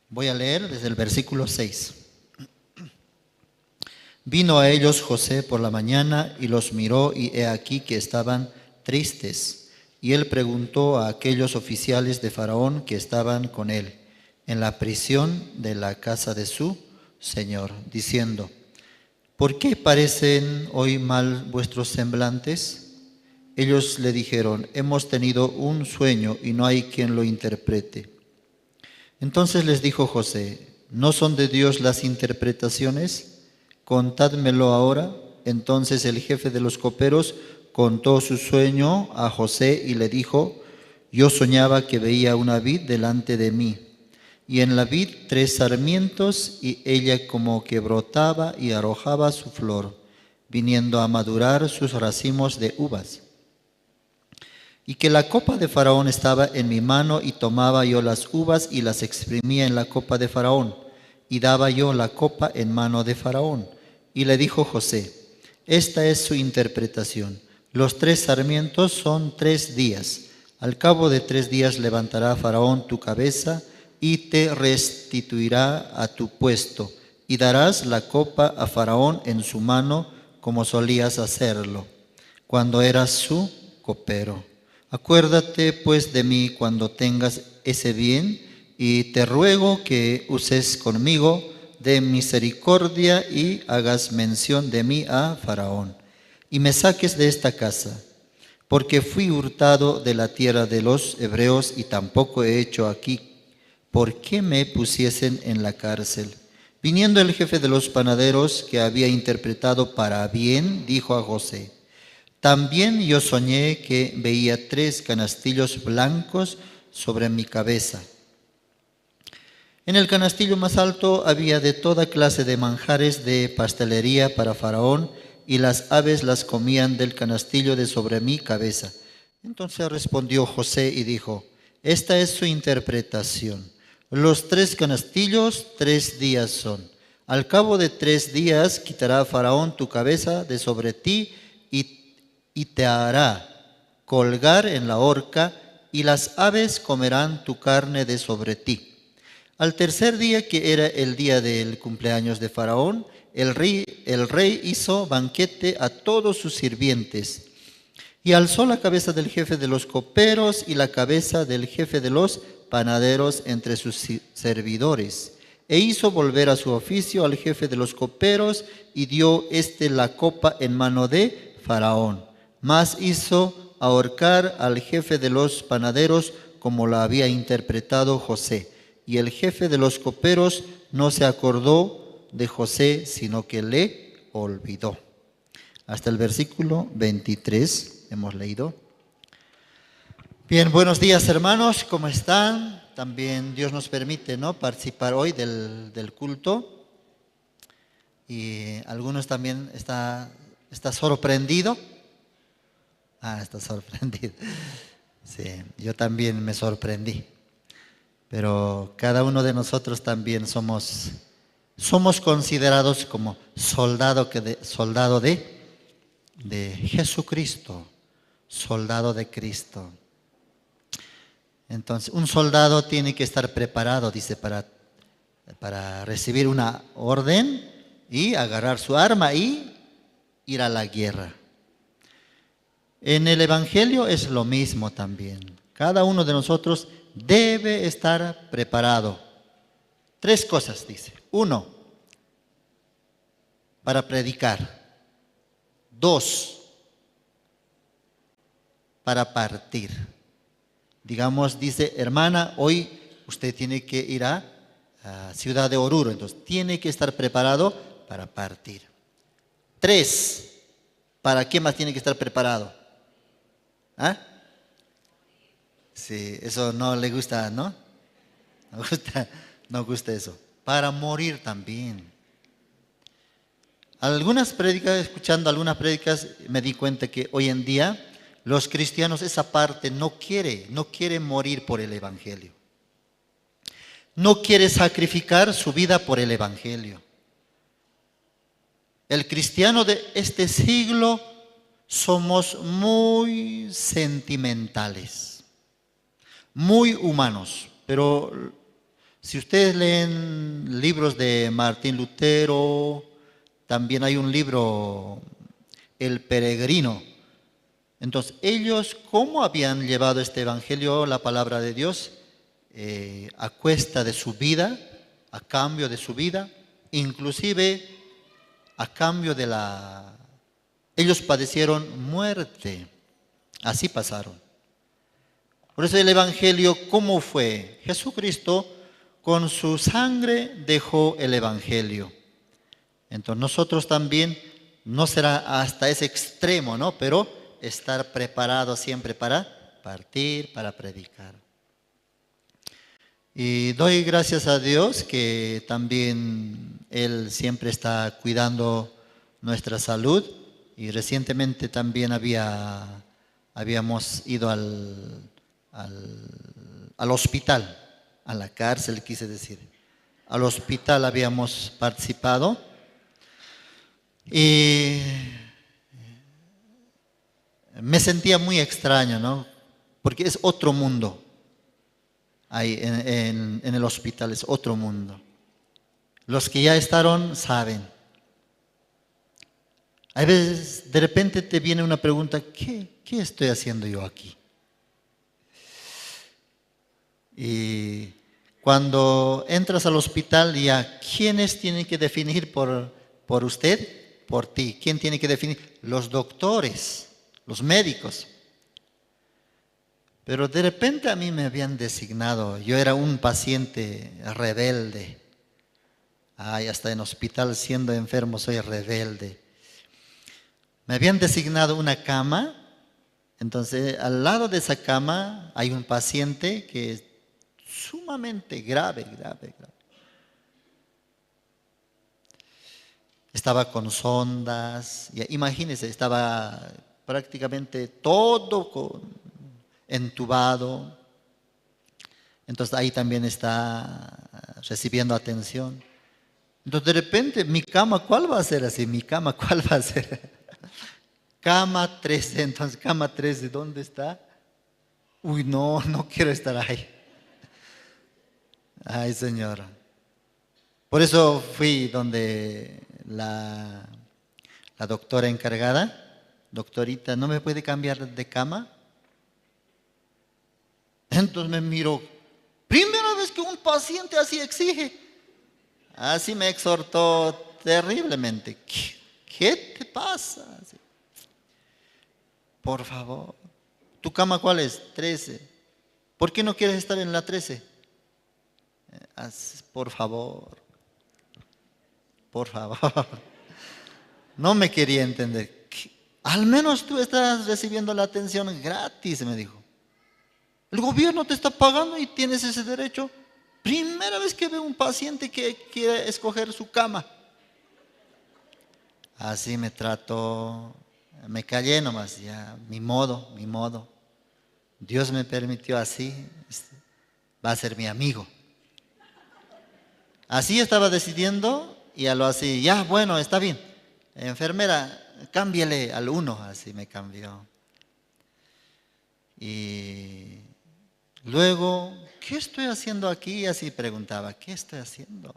Voy a leer desde el versículo 6. Vino a ellos José por la mañana y los miró, y he aquí que estaban tristes. Y él preguntó a aquellos oficiales de Faraón que estaban con él en la prisión de la casa de su señor, diciendo: ¿por qué parecen hoy mal vuestros semblantes? Ellos le dijeron: hemos tenido un sueño y no hay quien lo interprete. Entonces les dijo José: ¿no son de Dios las interpretaciones? Contádmelo ahora. Entonces el jefe de los coperos contó su sueño a José y le dijo: yo soñaba que veía una vid delante de mí, y en la vid 3 sarmientos, y ella como que brotaba y arrojaba su flor, viniendo a madurar sus racimos de uvas. Y que la copa de Faraón estaba en mi mano, y tomaba yo las uvas y las exprimía en la copa de Faraón, y daba yo la copa en mano de Faraón. Y le dijo José: esta es su interpretación. Los 3 sarmientos son 3 días. Al cabo de 3 días levantará Faraón tu cabeza y te restituirá a tu puesto, y darás la copa a Faraón en su mano, como solías hacerlo cuando eras su copero. Acuérdate pues de mí cuando tengas ese bien, y te ruego que uses conmigo de misericordia y hagas mención de mí a Faraón, y me saques de esta casa, porque fui hurtado de la tierra de los hebreos, y tampoco he hecho aquí por qué me pusiesen en la cárcel. Viniendo el jefe de los panaderos, que había interpretado para bien, dijo a José: también yo soñé que veía 3 canastillos blancos sobre mi cabeza. En el canastillo más alto había de toda clase de manjares de pastelería para Faraón, y las aves las comían del canastillo de sobre mi cabeza. Entonces respondió José y dijo: esta es su interpretación. Los 3 canastillos 3 días son. Al cabo de 3 días quitará Faraón tu cabeza de sobre ti, y te hará colgar en la horca, y las aves comerán tu carne de sobre ti. Al tercer día, que era el día del cumpleaños de Faraón, el rey hizo banquete a todos sus sirvientes, y alzó la cabeza del jefe de los coperos y la cabeza del jefe de los panaderos entre sus servidores, e hizo volver a su oficio al jefe de los coperos, y dio la copa en mano de Faraón. Mas hizo ahorcar al jefe de los panaderos, como lo había interpretado José. Y el jefe de los coperos no se acordó de José, sino que le olvidó. Hasta el versículo 23 hemos leído. Bien, buenos días hermanos, ¿cómo están? También Dios nos permite, ¿no?, participar hoy del culto. Y algunos también está sorprendido. Está sorprendido. Sí, yo también me sorprendí. Pero cada uno de nosotros también somos considerados como soldado de Jesucristo. soldado de Cristo. Entonces, un soldado tiene que estar preparado, dice, para recibir una orden y agarrar su arma y ir a la guerra. En el Evangelio es lo mismo también. Cada uno de nosotros debe estar preparado. 3 cosas, dice. 1, para predicar. 2, para partir. Digamos, dice, hermana, hoy usted tiene que ir a Ciudad de Oruro, entonces tiene que estar preparado para partir. 3, ¿para qué más tiene que estar preparado? ¿Ah? Sí, eso no le gusta, ¿no? No gusta eso. Para morir también. Escuchando algunas prédicas, me di cuenta que hoy en día los cristianos esa parte no quiere morir por el Evangelio. No quiere sacrificar su vida por el Evangelio. El cristiano de este siglo somos muy sentimentales, muy humanos. Pero si ustedes leen libros de Martín Lutero, también hay un libro, El Peregrino. Entonces, ellos, ¿cómo habían llevado este evangelio, la palabra de Dios, a cuesta de su vida, a cambio de su vida, inclusive a cambio de ellos padecieron muerte, así pasaron. Por eso el evangelio, ¿cómo fue? Jesucristo con su sangre dejó el evangelio. Entonces nosotros también, no será hasta ese extremo, ¿no? Pero estar preparados siempre para partir, para predicar. Y doy gracias a Dios que también Él siempre está cuidando nuestra salud. Y recientemente también habíamos ido al hospital, a la cárcel, quise decir. Al hospital habíamos participado. Y me sentía muy extraño, ¿no? Porque es otro mundo. Ahí en el hospital es otro mundo. Los que ya estaron saben. A veces de repente te viene una pregunta, ¿qué estoy haciendo yo aquí? Y cuando entras al hospital, ya, ¿quiénes tienen que definir por usted? Por ti. ¿Quién tiene que definir? Los doctores, los médicos. Pero de repente a mí me habían designado, yo era un paciente rebelde. Ay, hasta en hospital siendo enfermo soy rebelde. Me habían designado una cama, entonces al lado de esa cama hay un paciente que es sumamente grave. Estaba con sondas, imagínense, estaba prácticamente todo entubado. Entonces ahí también está recibiendo atención. Entonces de repente, mi cama, ¿cuál va a ser así? Mi cama, ¿cuál va a ser? Cama 13, entonces cama 13, ¿dónde está? Uy, no quiero estar ahí. Ay, Señor. Por eso fui donde la doctora encargada. Doctorita, ¿no me puede cambiar de cama? Entonces me miró. Primera vez que un paciente así exige. Así me exhortó terriblemente. ¿Qué te pasa? Por favor. ¿Tu cama cuál es? 13. ¿Por qué no quieres estar en la 13? Por favor. Por favor. No me quería entender. Al menos tú estás recibiendo la atención gratis, me dijo. El gobierno te está pagando y tienes ese derecho. Primera vez que veo un paciente que quiere escoger su cama. Así me trató. Me callé nomás, ya, mi modo. Dios me permitió así, va a ser mi amigo. Así estaba decidiendo y a lo así, ya, bueno, está bien. Enfermera, cámbiale al 1, así me cambió. Y luego, ¿qué estoy haciendo aquí? Así preguntaba, ¿qué estoy haciendo?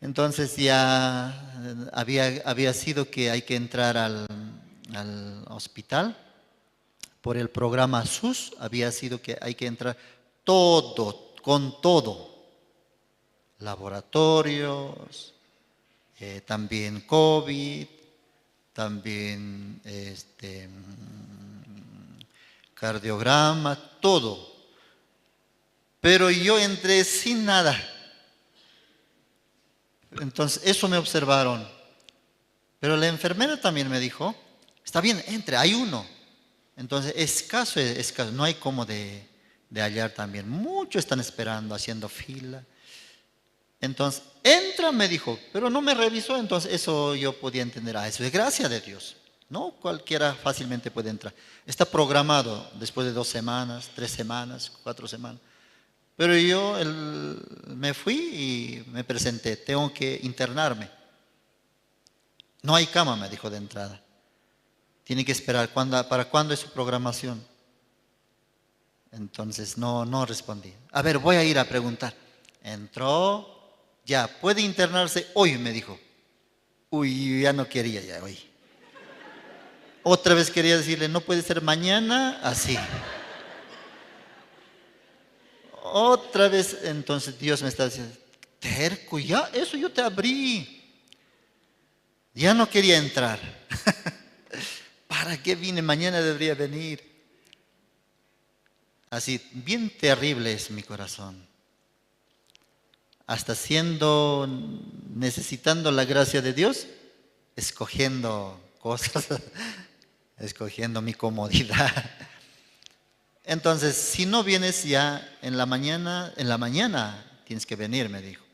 Entonces ya había sido que hay que entrar al hospital. Por el programa SUS había sido que hay que entrar todo, con todo. Laboratorios, también COVID, también cardiograma, todo. Pero yo entré sin nada. Entonces, eso me observaron. Pero la enfermera también me dijo, está bien, entre, hay uno. Entonces, escaso, no hay como de hallar también. Muchos están esperando, haciendo fila. Entonces, entra, me dijo, pero no me revisó, entonces eso yo podía entender. Eso es gracia de Dios. No cualquiera fácilmente puede entrar. Está programado después de 2 semanas, 3 semanas, 4 semanas. Pero yo me fui y me presenté, tengo que internarme. No hay cama, me dijo de entrada. Tiene que esperar, ¿para cuándo es su programación? Entonces no respondí. A ver, voy a ir a preguntar. Entró, ya, ¿puede internarse hoy? Me dijo. Uy, yo ya no quería ya hoy. Otra vez quería decirle, no puede ser mañana, así. Otra vez, entonces Dios me está diciendo, terco, ya, eso yo te abrí. Ya no quería entrar. ¿Para qué vine? Mañana debería venir. Así, bien terrible es mi corazón. Hasta necesitando la gracia de Dios, escogiendo cosas, escogiendo mi comodidad. Entonces, si no vienes ya en la mañana tienes que venir, me dijo.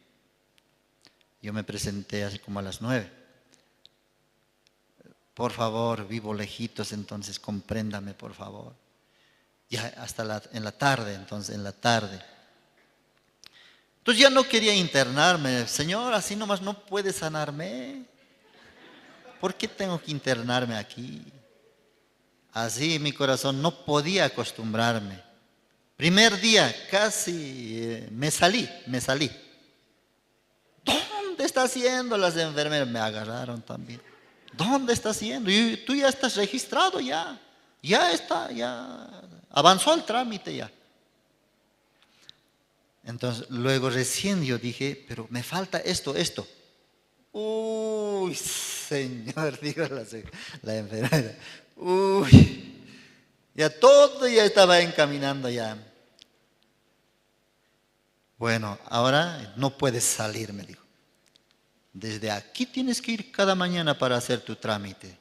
Yo me presenté así como a las 9. Por favor, vivo lejitos, entonces compréndame, por favor. Ya hasta en la tarde, entonces en la tarde. Entonces ya no quería internarme. Señor, así nomás no puede sanarme. ¿Por qué tengo que internarme aquí? Así mi corazón no podía acostumbrarme. Primer día casi me salí. ¿Dónde está haciendo? Las enfermeras me agarraron también. ¿Dónde está haciendo? Y tú ya estás registrado ya. Ya está, ya avanzó el trámite ya. Entonces luego recién yo dije, pero me falta esto. Uy, Señor, dijo la enfermera. Uy, ya todo ya estaba encaminando ya. Bueno, ahora no puedes salir, me dijo. Desde aquí tienes que ir cada mañana para hacer tu trámite.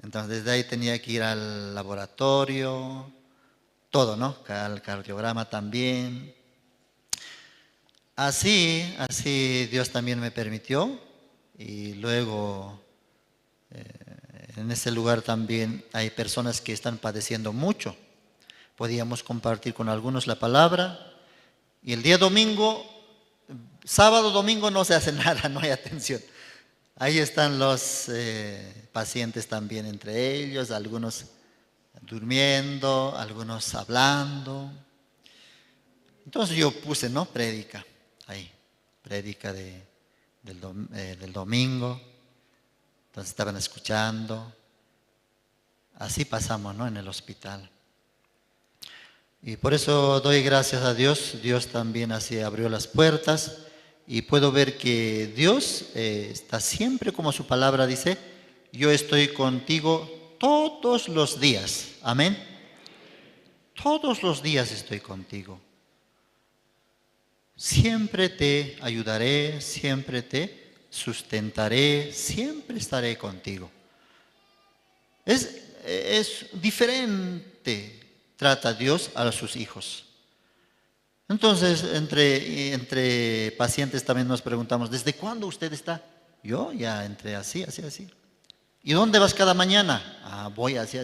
Entonces desde ahí tenía que ir al laboratorio, todo, ¿no? Al cardiograma también. Así Dios también me permitió. Y luego en ese lugar también hay personas que están padeciendo mucho. Podíamos compartir con algunos la palabra. Y el día domingo, sábado, domingo no se hace nada, no hay atención. Ahí están los pacientes también entre ellos, algunos durmiendo, algunos hablando. Entonces yo puse, ¿no? Prédica, ahí, prédica del domingo. Entonces estaban escuchando. Así pasamos, ¿no? En el hospital. Y por eso doy gracias a Dios. Dios también así abrió las puertas. Y puedo ver que Dios está siempre, como su palabra dice, yo estoy contigo todos los días. Amén. Todos los días estoy contigo. Siempre te ayudaré, siempre te sustentaré, siempre estaré contigo. Es diferente, trata Dios a sus hijos. Entonces, entre pacientes también nos preguntamos, ¿desde cuándo usted está? Yo ya entré así. ¿Y dónde vas cada mañana? Voy así.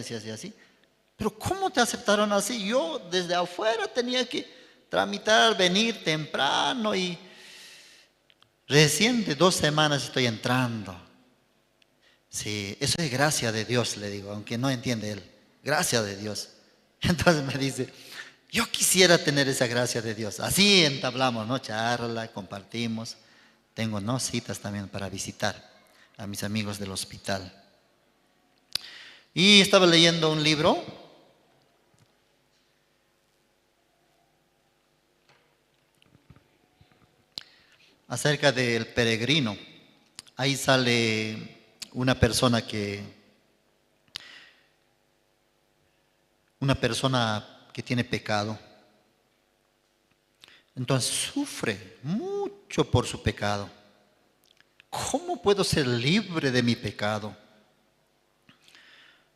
¿Pero cómo te aceptaron así? Yo desde afuera tenía que tramitar, venir temprano y recién de 2 semanas estoy entrando. Sí, eso es gracia de Dios, le digo, aunque no entiende él. Gracia de Dios. Entonces me dice, yo quisiera tener esa gracia de Dios. Así entablamos, ¿no? Charla, compartimos. Tengo, ¿no? Citas también para visitar a mis amigos del hospital. Y estaba leyendo un libro acerca del peregrino. Ahí sale una persona que tiene pecado. Entonces sufre mucho por su pecado. ¿Cómo puedo ser libre de mi pecado?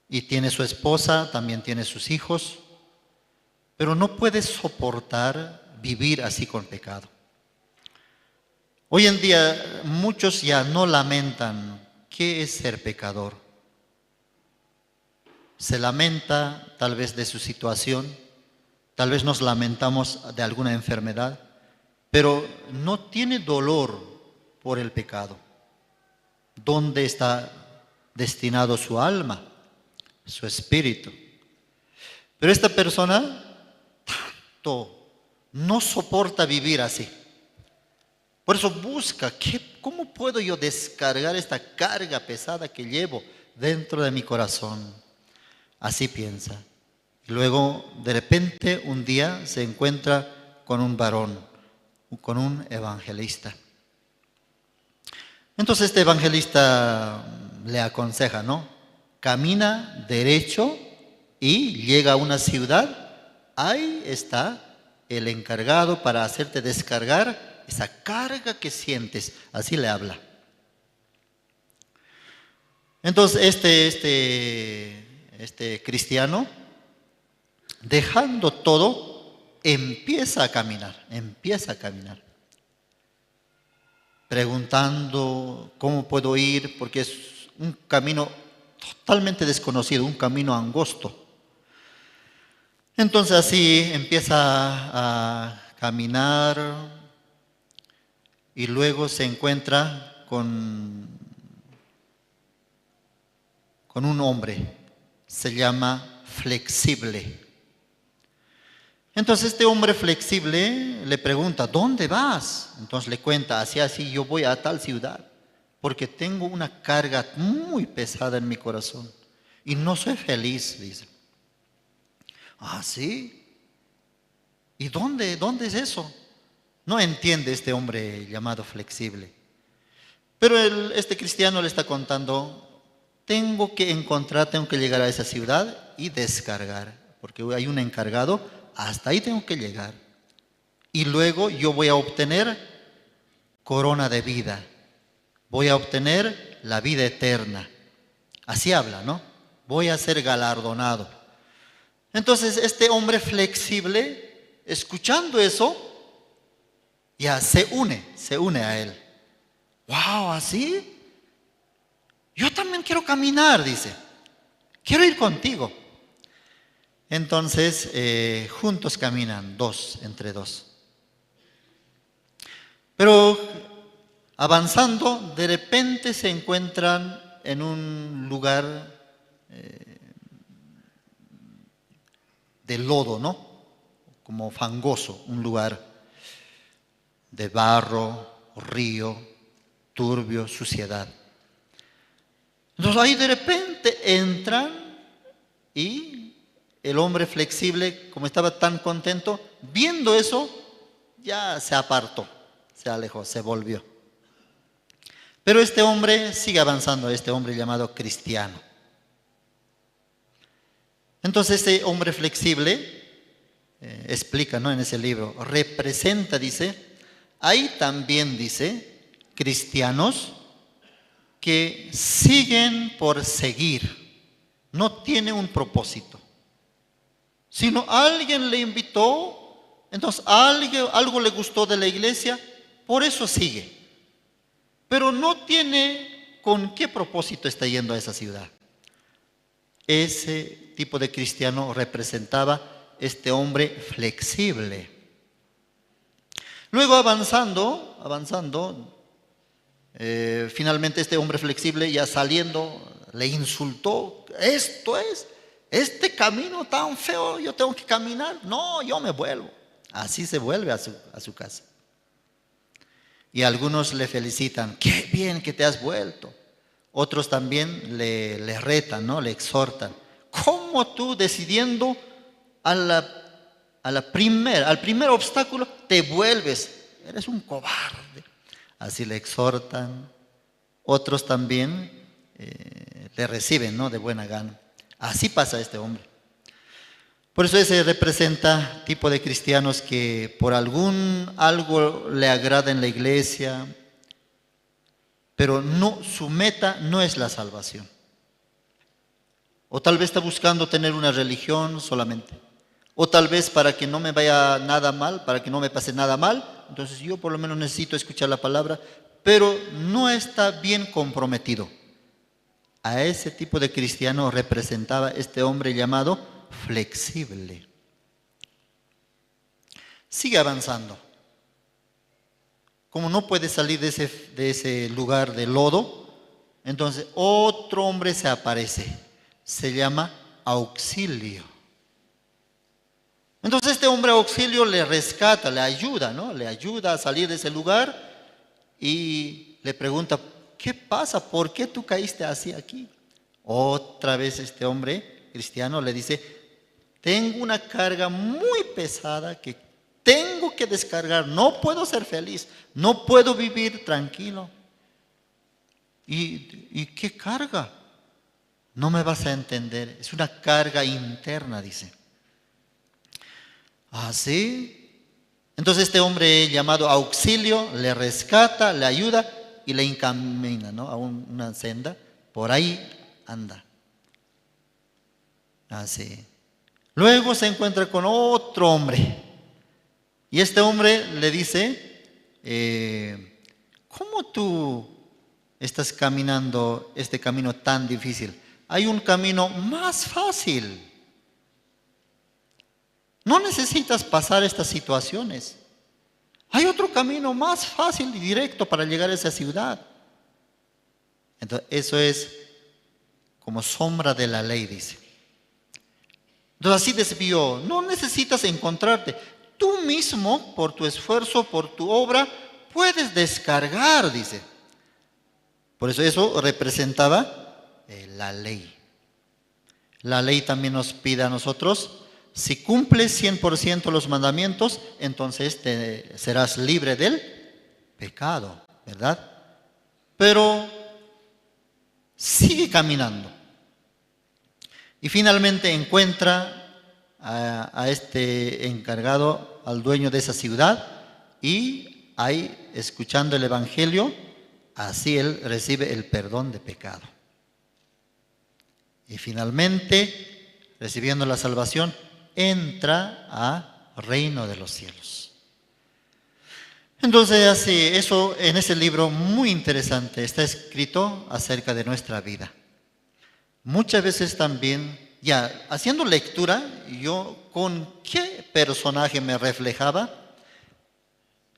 Y tiene su esposa, también tiene sus hijos, pero no puede soportar vivir así con pecado. Hoy en día muchos ya no lamentan qué es ser pecador. Se lamenta tal vez de su situación, tal vez nos lamentamos de alguna enfermedad, pero no tiene dolor por el pecado. ¿Dónde está destinado su alma, su espíritu? Pero esta persona tanto no soporta vivir así. Por eso busca, ¿cómo puedo yo descargar esta carga pesada que llevo dentro de mi corazón? Así piensa. Y luego, de repente, un día se encuentra con un varón, con un evangelista. Entonces este evangelista le aconseja, ¿no? Camina derecho y llega a una ciudad. Ahí está el encargado para hacerte descargar esa carga que sientes. Así le habla. Entonces este cristiano, dejando todo, empieza a caminar. Preguntando cómo puedo ir, porque es un camino totalmente desconocido, un camino angosto. Entonces así empieza a caminar y luego se encuentra con un hombre, se llama Flexible. Entonces este hombre flexible le pregunta, ¿dónde vas? Entonces le cuenta, así, yo voy a tal ciudad, porque tengo una carga muy pesada en mi corazón y no soy feliz, dice. ¿Ah, sí? ¿Y dónde es eso? No entiende este hombre llamado Flexible. Pero este cristiano le está contando, tengo que llegar a esa ciudad y descargar, porque hay un encargado. Hasta ahí tengo que llegar. Y luego yo voy a obtener corona de vida. Voy a obtener la vida eterna. Así habla, ¿no? Voy a ser galardonado. Entonces este hombre flexible, escuchando eso, ya se une a él. ¡Wow! ¿Así? Yo también quiero caminar, dice. Quiero ir contigo. Entonces, juntos caminan, entre dos. Pero avanzando, de repente se encuentran en un lugar de lodo, ¿no? Como fangoso, un lugar de barro, río, turbio, suciedad. Entonces ahí de repente entran y el hombre flexible, como estaba tan contento, viendo eso, ya se apartó, se alejó, se volvió. Pero este hombre sigue avanzando, este hombre llamado cristiano. Entonces este hombre flexible, explica, ¿no? En ese libro, representa, dice, hay también, dice, cristianos que siguen por seguir, no tiene un propósito. Sino alguien le invitó, entonces algo le gustó de la iglesia, por eso sigue. Pero no tiene con qué propósito está yendo a esa ciudad. Ese tipo de cristiano representaba este hombre flexible. Luego avanzando, Finalmente este hombre flexible, ya saliendo, le insultó. Este camino tan feo, yo tengo que caminar. No, yo me vuelvo. Así se vuelve a su casa. Y algunos le felicitan, qué bien que te has vuelto. Otros también le retan, ¿no? Le exhortan. ¿Cómo tú decidiendo al primer obstáculo te vuelves? Eres un cobarde. Así le exhortan. Otros también le reciben, ¿no? De buena gana. Así pasa este hombre. Por eso ese representa tipo de cristianos que por algo le agrada en la iglesia, pero no, su meta no es la salvación. O tal vez está buscando tener una religión solamente. O tal vez para que no me vaya nada mal, para que no me pase nada mal. Entonces yo por lo menos necesito escuchar la palabra, pero no está bien comprometido. A ese tipo de cristiano representaba este hombre llamado flexible. Sigue avanzando. Como no puede salir de ese lugar de lodo, entonces otro hombre se aparece. Se llama Auxilio. Entonces este hombre Auxilio le rescata, le ayuda, ¿no? Le ayuda a salir de ese lugar y le pregunta, ¿qué pasa? ¿Por qué tú caíste así aquí? Otra vez este hombre cristiano le dice, tengo una carga muy pesada que tengo que descargar, no puedo ser feliz, no puedo vivir tranquilo. ¿Y qué carga? No me vas a entender, es una carga interna, dice. ¿Ah, sí? Entonces este hombre llamado Auxilio le rescata, le ayuda y le encamina, ¿no? A una senda, por ahí anda. Así. Luego se encuentra con otro hombre. Y este hombre le dice, ¿cómo tú estás caminando este camino tan difícil? Hay un camino más fácil. No necesitas pasar estas situaciones. Hay otro camino más fácil y directo para llegar a esa ciudad. Entonces, eso es como sombra de la ley, dice. Entonces así desvió. No necesitas encontrarte. Tú mismo, por tu esfuerzo, por tu obra, puedes descargar, dice. Por eso representaba la ley. La ley también nos pide a nosotros, si cumples 100% los mandamientos, entonces serás libre del pecado, ¿verdad? Pero sigue caminando. Y finalmente encuentra a este encargado, al dueño de esa ciudad, y ahí, escuchando el Evangelio, así él recibe el perdón de pecado. Y finalmente, recibiendo la salvación, entra a reino de los cielos. Entonces, así, eso en ese libro muy interesante está escrito acerca de nuestra vida. Muchas veces también, ya haciendo lectura, yo con qué personaje me reflejaba.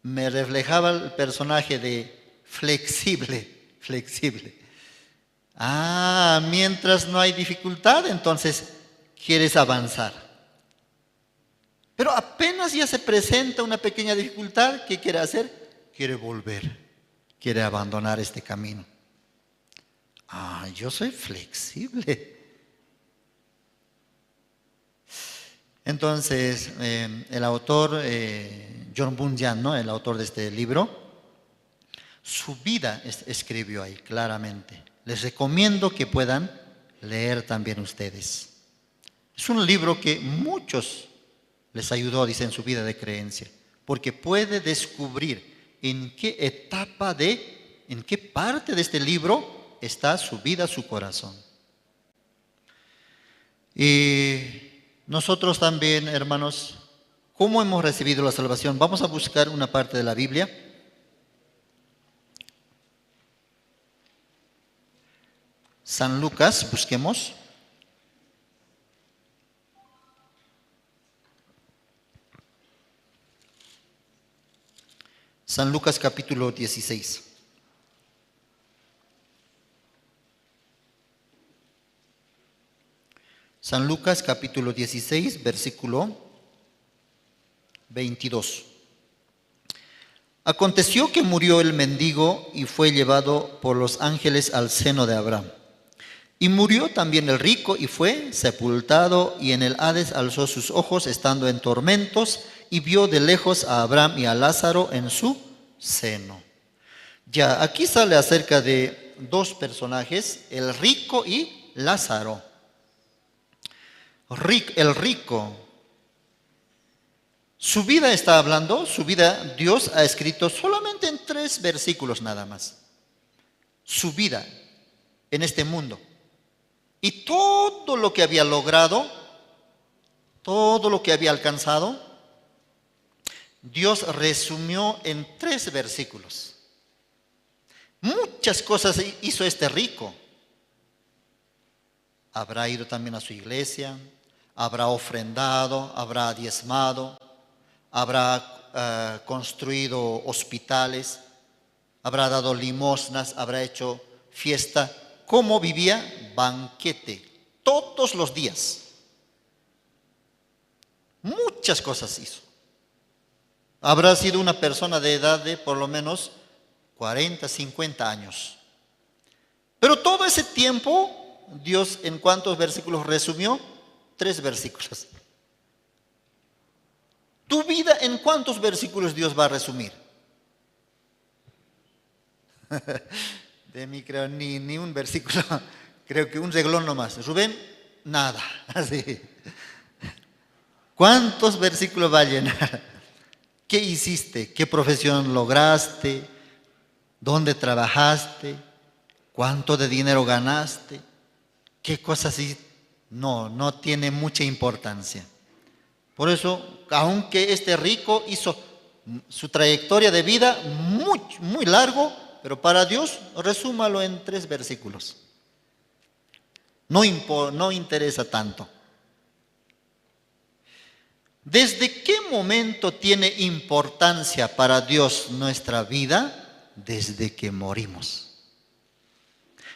Me reflejaba el personaje de flexible. Mientras no hay dificultad, entonces quieres avanzar. Pero apenas ya se presenta una pequeña dificultad, ¿qué quiere hacer? Quiere volver, quiere abandonar este camino. Yo soy flexible. Entonces, el autor, John Bunyan, ¿no? El autor de este libro, su vida escribió ahí claramente. Les recomiendo que puedan leer también ustedes. Es un libro que muchos les ayudó, dice, en su vida de creencia, porque puede descubrir en qué etapa en qué parte de este libro está su vida, su corazón. Y nosotros también, hermanos, ¿cómo hemos recibido la salvación? Vamos a buscar una parte de la Biblia. San Lucas, busquemos. San Lucas capítulo 16. San Lucas capítulo 16, versículo 22. Aconteció que murió el mendigo y fue llevado por los ángeles al seno de Abraham. Y murió también el rico y fue sepultado, y en el Hades alzó sus ojos estando en tormentos y vio de lejos a Abraham y a Lázaro en su seno. Ya, aquí sale acerca de dos personajes, el rico y Lázaro. El rico, su vida está hablando, su vida Dios ha escrito solamente en 3 versículos nada más. Su vida en este mundo. Y todo lo que había logrado, todo lo que había alcanzado, Dios resumió en 3 versículos. Muchas cosas hizo este rico. Habrá ido también a su iglesia, habrá ofrendado, habrá diezmado, habrá construido hospitales, habrá dado limosnas, habrá hecho fiesta. ¿Cómo vivía? Banquete, todos los días. Muchas cosas hizo. Habrá sido una persona de edad de por lo menos 40, 50 años. Pero todo ese tiempo, Dios, ¿en cuántos versículos resumió? 3 versículos. ¿Tu vida en cuántos versículos Dios va a resumir? De mí creo ni un versículo, creo que un reglón nomás. Rubén, nada. Así. ¿Cuántos versículos va a llenar? ¿Qué hiciste? ¿Qué profesión lograste? ¿Dónde trabajaste? ¿Cuánto de dinero ganaste? ¿Qué cosas así? No tiene mucha importancia. Por eso, aunque este rico hizo su trayectoria de vida muy largo, pero para Dios, resúmalo en 3 versículos. No interesa tanto. ¿Desde qué momento tiene importancia para Dios nuestra vida? Desde que morimos.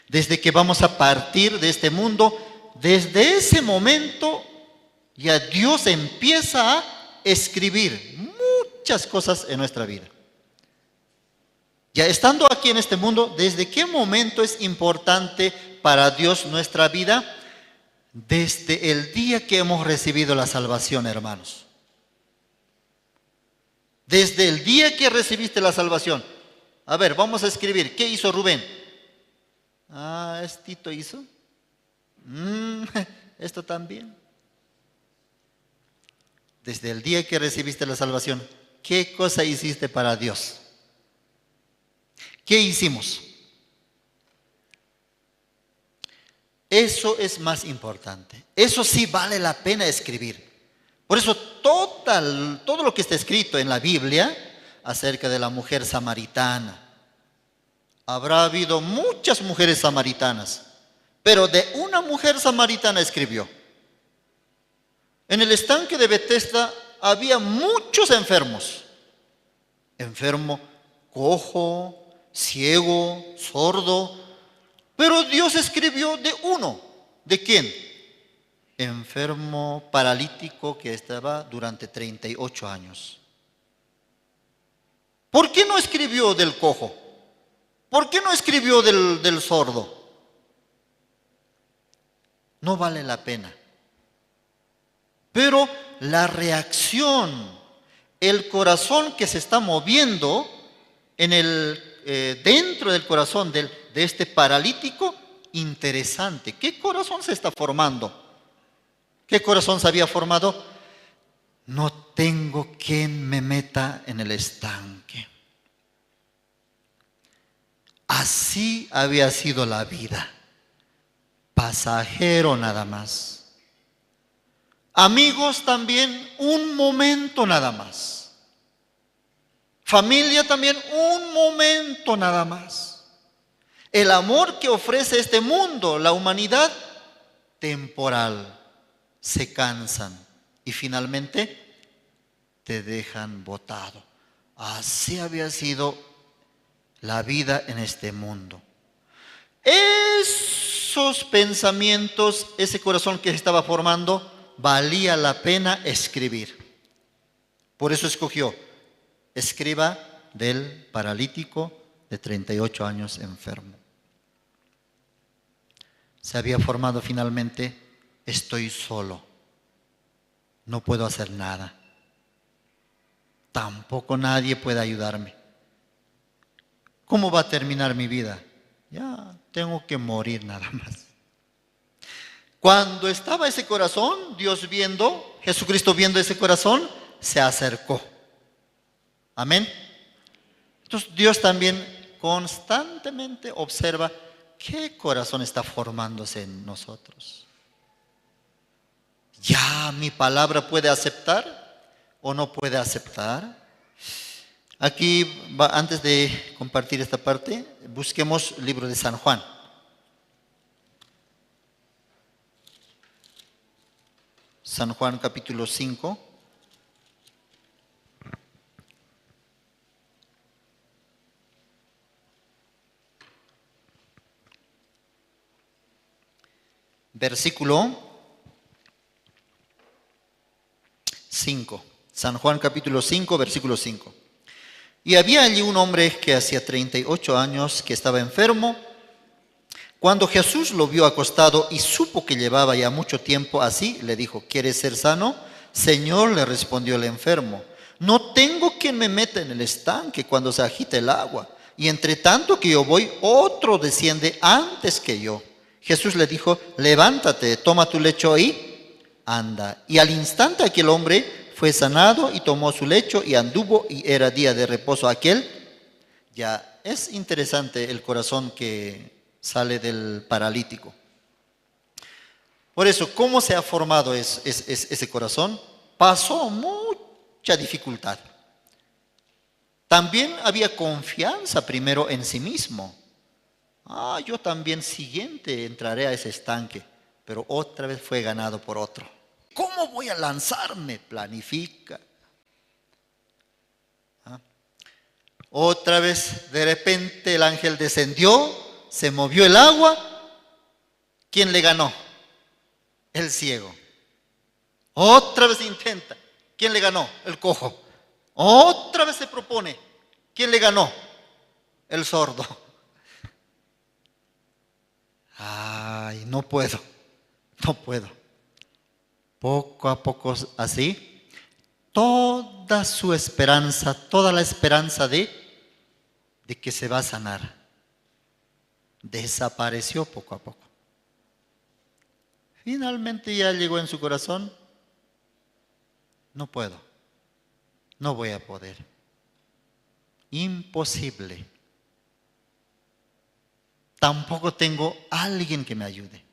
Desde que vamos a partir de este mundo, desde ese momento ya Dios empieza a escribir muchas cosas en nuestra vida. Ya estando aquí en este mundo, ¿desde qué momento es importante para Dios nuestra vida? Desde el día que hemos recibido la salvación, hermanos. Desde el día que recibiste la salvación. A ver, vamos a escribir. ¿Qué hizo Rubén? Tito hizo. Esto también. Desde el día que recibiste la salvación, ¿qué cosa hiciste para Dios? ¿Qué hicimos? Eso es más importante. Eso sí vale la pena escribir. Por eso todo lo que está escrito en la Biblia acerca de la mujer samaritana. Habrá habido muchas mujeres samaritanas, pero de una mujer samaritana escribió. En el estanque de Betesda había muchos enfermos. Enfermo, cojo, ciego, sordo. Pero Dios escribió de uno. ¿De quién? Enfermo paralítico que estaba durante 38 años. ¿Por qué no escribió del cojo? ¿Por qué no escribió del sordo? No vale la pena. Pero la reacción, el corazón que se está moviendo dentro del corazón de este paralítico, interesante. ¿Qué corazón se está formando? ¿Qué corazón se había formado? No tengo quien me meta en el estanque. Así había sido la vida. Pasajero nada más. Amigos también, un momento nada más. Familia también, un momento nada más. El amor que ofrece este mundo, la humanidad, temporal. Se cansan y finalmente te dejan botado. Así había sido la vida en este mundo. Eso esos pensamientos, ese corazón que estaba formando, valía la pena escribir. Por eso escogió, escriba del paralítico de 38 años enfermo. Se había formado finalmente, estoy solo, no puedo hacer nada, tampoco nadie puede ayudarme. ¿Cómo va a terminar mi vida? Ya tengo que morir nada más. Cuando estaba ese corazón, Dios viendo, Jesucristo viendo ese corazón, se acercó. Amén. Entonces Dios también constantemente observa qué corazón está formándose en nosotros. ¿Ya mi palabra puede aceptar o no puede aceptar? Aquí, antes de compartir esta parte, busquemos el libro de San Juan. San Juan capítulo 5. Versículo 5. San Juan capítulo 5, versículo 5. Y había allí un hombre que hacía 38 años que estaba enfermo. Cuando Jesús lo vio acostado y supo que llevaba ya mucho tiempo así, le dijo, ¿quieres ser sano? Señor, le respondió el enfermo, no tengo quien me meta en el estanque cuando se agita el agua. Y entre tanto que yo voy, otro desciende antes que yo. Jesús le dijo, levántate, toma tu lecho y anda. Y al instante aquel hombre fue sanado y tomó su lecho y anduvo, y era día de reposo aquel. Ya es interesante el corazón que sale del paralítico. Por eso, ¿cómo se ha formado ese corazón? Pasó mucha dificultad. También había confianza primero en sí mismo. Yo también siguiente entraré a ese estanque, pero otra vez fue ganado por otro. ¿Cómo voy a lanzarme? Planifica. Otra vez, de repente el ángel descendió, se movió el agua. ¿Quién le ganó? El ciego. Otra vez intenta. ¿Quién le ganó? El cojo. Otra vez se propone. ¿Quién le ganó? El sordo. Ay, no puedo. Poco a poco así, toda su esperanza, toda la esperanza de que se va a sanar, desapareció poco a poco. Finalmente ya llegó en su corazón, no puedo, no voy a poder, imposible. Tampoco tengo alguien que me ayude.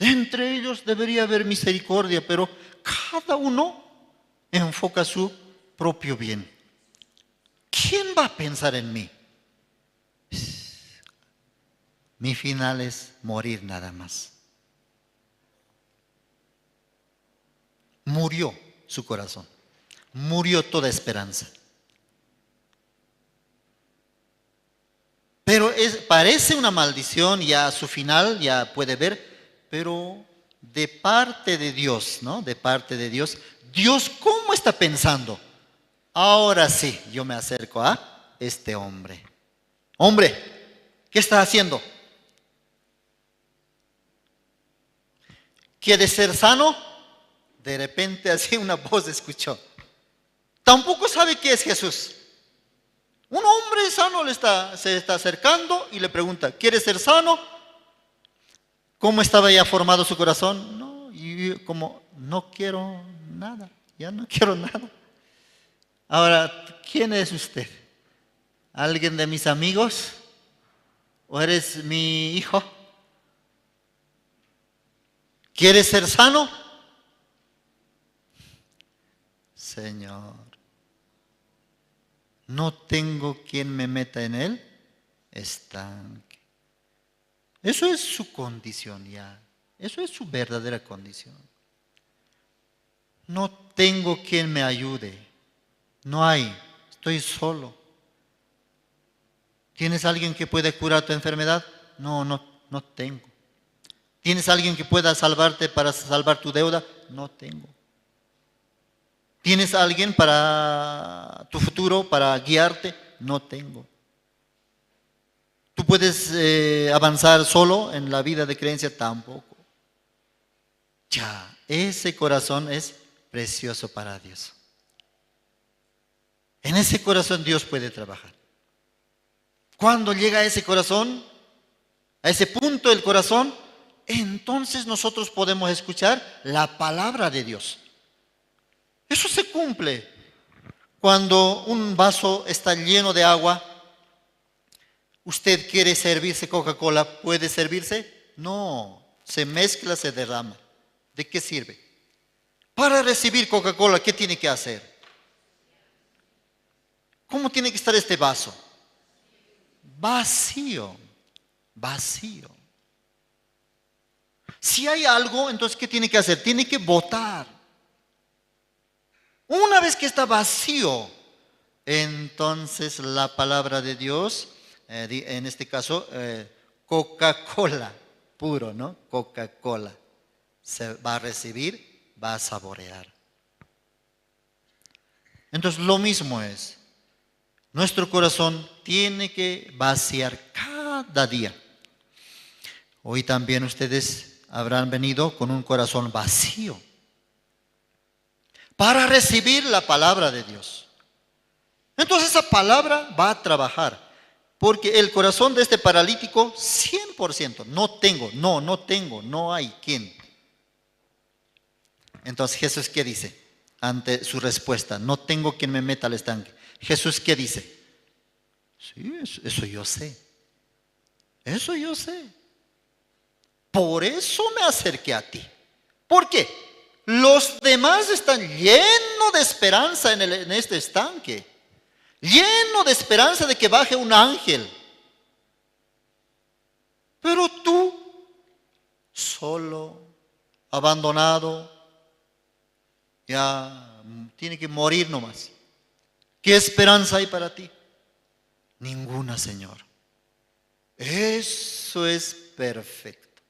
Entre ellos debería haber misericordia, pero cada uno enfoca su propio bien. ¿Quién va a pensar en mí? Mi final es morir nada más. Murió su corazón, murió toda esperanza. Pero parece una maldición, ya a su final ya puede ver. Pero de parte de Dios, ¿no? De parte de Dios, Dios, ¿cómo está pensando? Ahora sí, yo me acerco a este hombre. Hombre, ¿qué estás haciendo? ¿Quieres ser sano? De repente así una voz escuchó. Tampoco sabe qué es Jesús. Un hombre sano se está acercando y le pregunta, ¿quieres ser sano? ¿Cómo estaba ya formado su corazón? No, y como no quiero nada, ya no quiero nada. Ahora, ¿quién es usted? ¿Alguien de mis amigos? ¿O eres mi hijo? ¿Quieres ser sano? Señor, no tengo quien me meta en el estanque. Eso es su condición ya. Eso es su verdadera condición. No tengo quien me ayude. No hay. Estoy solo. ¿Tienes alguien que puede curar tu enfermedad? No, no tengo. ¿Tienes alguien que pueda salvarte para salvar tu deuda? No tengo. ¿Tienes alguien para tu futuro, para guiarte? No tengo. ¿Tú puedes avanzar solo en la vida de creencia? Tampoco. Ya, ese corazón es precioso para Dios. En ese corazón Dios puede trabajar. Cuando llega a ese corazón, a ese punto del corazón, entonces nosotros podemos escuchar la palabra de Dios. Eso se cumple. Cuando un vaso está lleno de agua, ¿usted quiere servirse Coca-Cola? ¿Puede servirse? No, se mezcla, se derrama. ¿De qué sirve? Para recibir Coca-Cola, ¿qué tiene que hacer? ¿Cómo tiene que estar este vaso? Vacío, vacío. Si hay algo, entonces ¿qué tiene que hacer? Tiene que botar. Una vez que está vacío, entonces la palabra de Dios, en este caso, Coca-Cola, puro, ¿no? Coca-Cola, se va a recibir, va a saborear. Entonces lo mismo es. Nuestro corazón tiene que vaciar cada día. Hoy también ustedes habrán venido con un corazón vacío para recibir la palabra de Dios. Entonces esa palabra va a trabajar, porque el corazón de este paralítico 100%, no tengo, no hay quien. Entonces Jesús, ¿qué dice? Ante su respuesta, no tengo quien me meta al estanque. Jesús, ¿qué dice? Sí, eso yo sé. Eso yo sé. Por eso me acerqué a ti. ¿Por qué? Los demás están llenos de esperanza en este estanque. Lleno de esperanza de que baje un ángel. Pero tú, solo, abandonado, ya tiene que morir nomás. ¿Qué esperanza hay para ti? Ninguna, Señor. Eso es perfecto.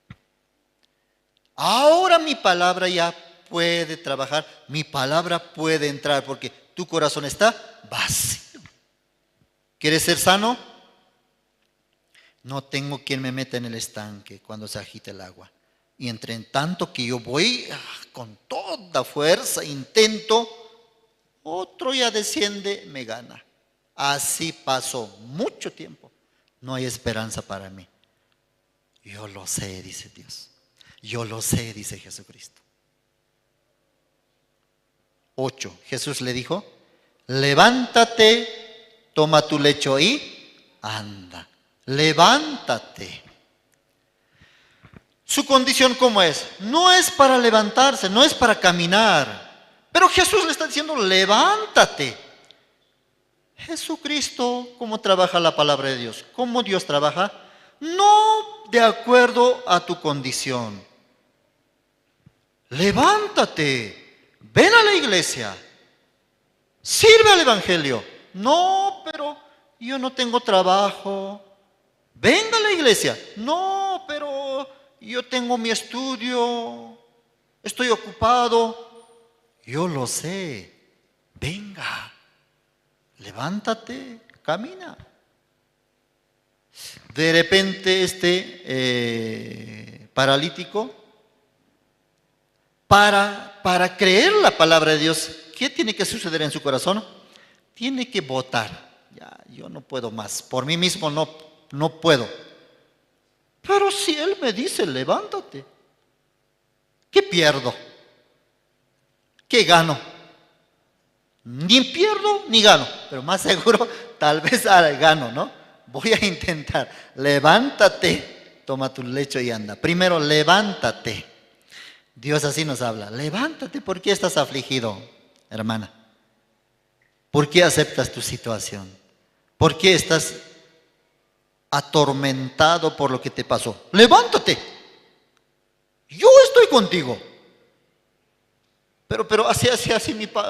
Ahora mi palabra ya puede trabajar, mi palabra puede entrar porque tu corazón está vacío. ¿Quieres ser sano? No tengo quien me meta en el estanque cuando se agite el agua. Y entre tanto que yo voy con toda fuerza, intento, otro ya desciende, me gana. Así pasó mucho tiempo. No hay esperanza para mí. Yo lo sé, dice Dios. Yo lo sé, dice Jesucristo. 8. Jesús le dijo, levántate, toma tu lecho y anda. Levántate. Su condición, ¿cómo es? No es para levantarse, no es para caminar. Pero Jesús le está diciendo, levántate. Jesucristo, ¿cómo trabaja la palabra de Dios? ¿Cómo Dios trabaja? No de acuerdo a tu condición. Levántate, ven a la iglesia, sirve al evangelio. No, pero yo no tengo trabajo. Venga a la iglesia. No, pero yo tengo mi estudio, estoy ocupado. Yo lo sé. Venga, levántate, camina. De repente este paralítico, para creer la palabra de Dios, ¿qué tiene que suceder en su corazón? Tiene que votar. Ya, yo no puedo más. Por mí mismo no puedo. Pero si Él me dice, levántate, ¿qué pierdo? ¿Qué gano? Ni pierdo ni gano, pero más seguro tal vez gano, ¿no? Voy a intentar. Levántate, toma tu lecho y anda. Primero, levántate. Dios así nos habla. Levántate, ¿por qué estás afligido, hermana? ¿Por qué aceptas tu situación? ¿Por qué estás atormentado por lo que te pasó? Levántate. Yo estoy contigo. Pero así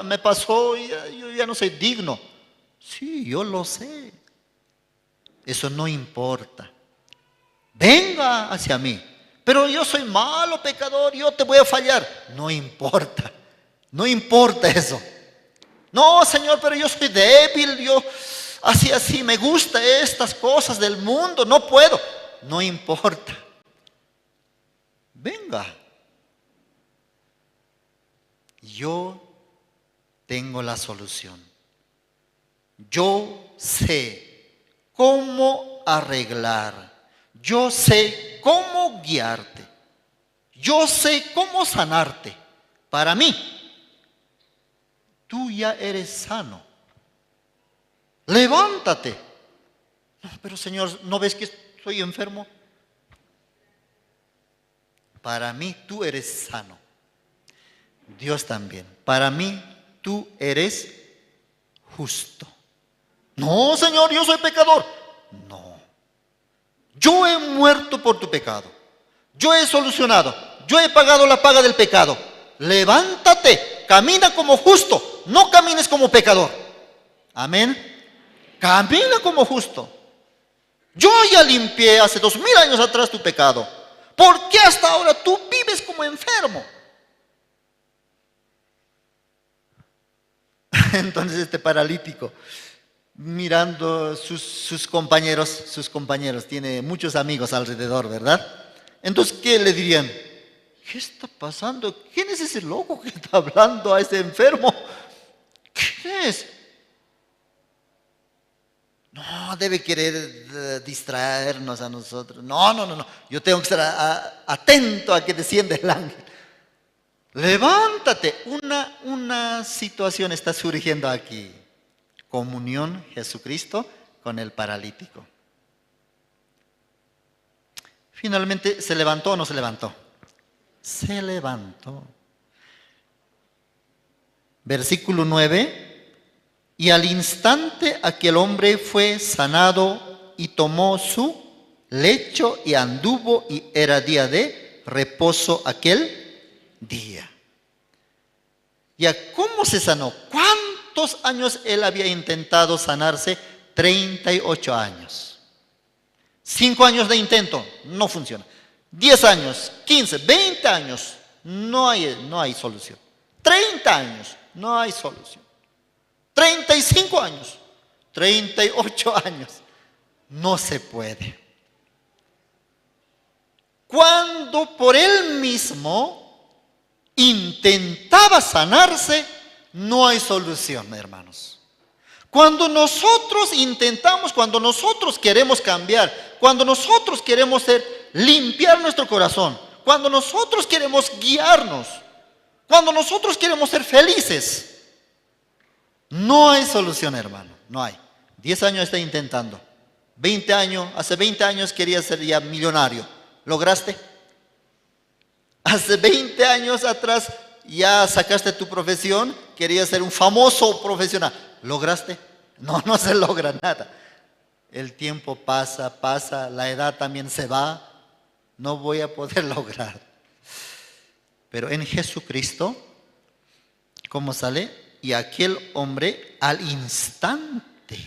me pasó y yo ya no soy digno. Sí, yo lo sé. Eso no importa. Venga hacia mí. Pero yo soy malo, pecador, yo te voy a fallar. No importa. No importa eso. No, Señor, pero yo soy débil, yo así, me gustan estas cosas del mundo, no puedo. No importa. Venga. Yo tengo la solución. Yo sé cómo arreglar. Yo sé cómo guiarte. Yo sé cómo sanarte. Para mí, tú ya eres sano. Levántate. No, pero Señor, ¿no ves que estoy enfermo? Para mí, tú eres sano. Dios también. Para mí, tú eres justo. No, Señor, yo soy pecador. No. Yo he muerto por tu pecado. Yo he solucionado. Yo he pagado la paga del pecado. Levántate, camina como justo. No camines como pecador. Amén. Camina como justo. Yo ya limpié hace 2000 años atrás tu pecado. ¿Por qué hasta ahora tú vives como enfermo? Entonces este paralítico, mirando sus compañeros, tiene muchos amigos alrededor, ¿verdad? Entonces, ¿qué le dirían? ¿Qué está pasando? ¿Quién es ese loco que está hablando a ese enfermo? ¿Quién es? No, debe querer distraernos a nosotros. No. Yo tengo que estar atento a que descienda el ángel. Levántate. Una situación está surgiendo aquí. Comunión Jesucristo con el paralítico. Finalmente, ¿se levantó o no se levantó? Se levantó. Versículo 9. Y al instante aquel hombre fue sanado y tomó su lecho y anduvo, y era día de reposo aquel día. ¿Ya cómo se sanó? ¿Cuántos años él había intentado sanarse? 38 años. 5 años de intento, no funciona. 10 años, 15, 20 años, no hay solución. 30 años, no hay solución. 35 años, 38 años, no se puede. Cuando por él mismo intentaba sanarse, no hay solución, hermanos. Cuando nosotros intentamos, cuando nosotros queremos cambiar, cuando nosotros queremos limpiar nuestro corazón, cuando nosotros queremos guiarnos, cuando nosotros queremos ser felices, no hay solución, hermano, no hay. 10 años está intentando. 20 años, hace 20 años quería ser ya millonario. ¿Lograste? Hace 20 años atrás ya sacaste tu profesión, querías ser un famoso profesional. ¿Lograste? No se logra nada. El tiempo pasa, la edad también se va. No voy a poder lograr. Pero en Jesucristo, ¿cómo sale? Y aquel hombre al instante.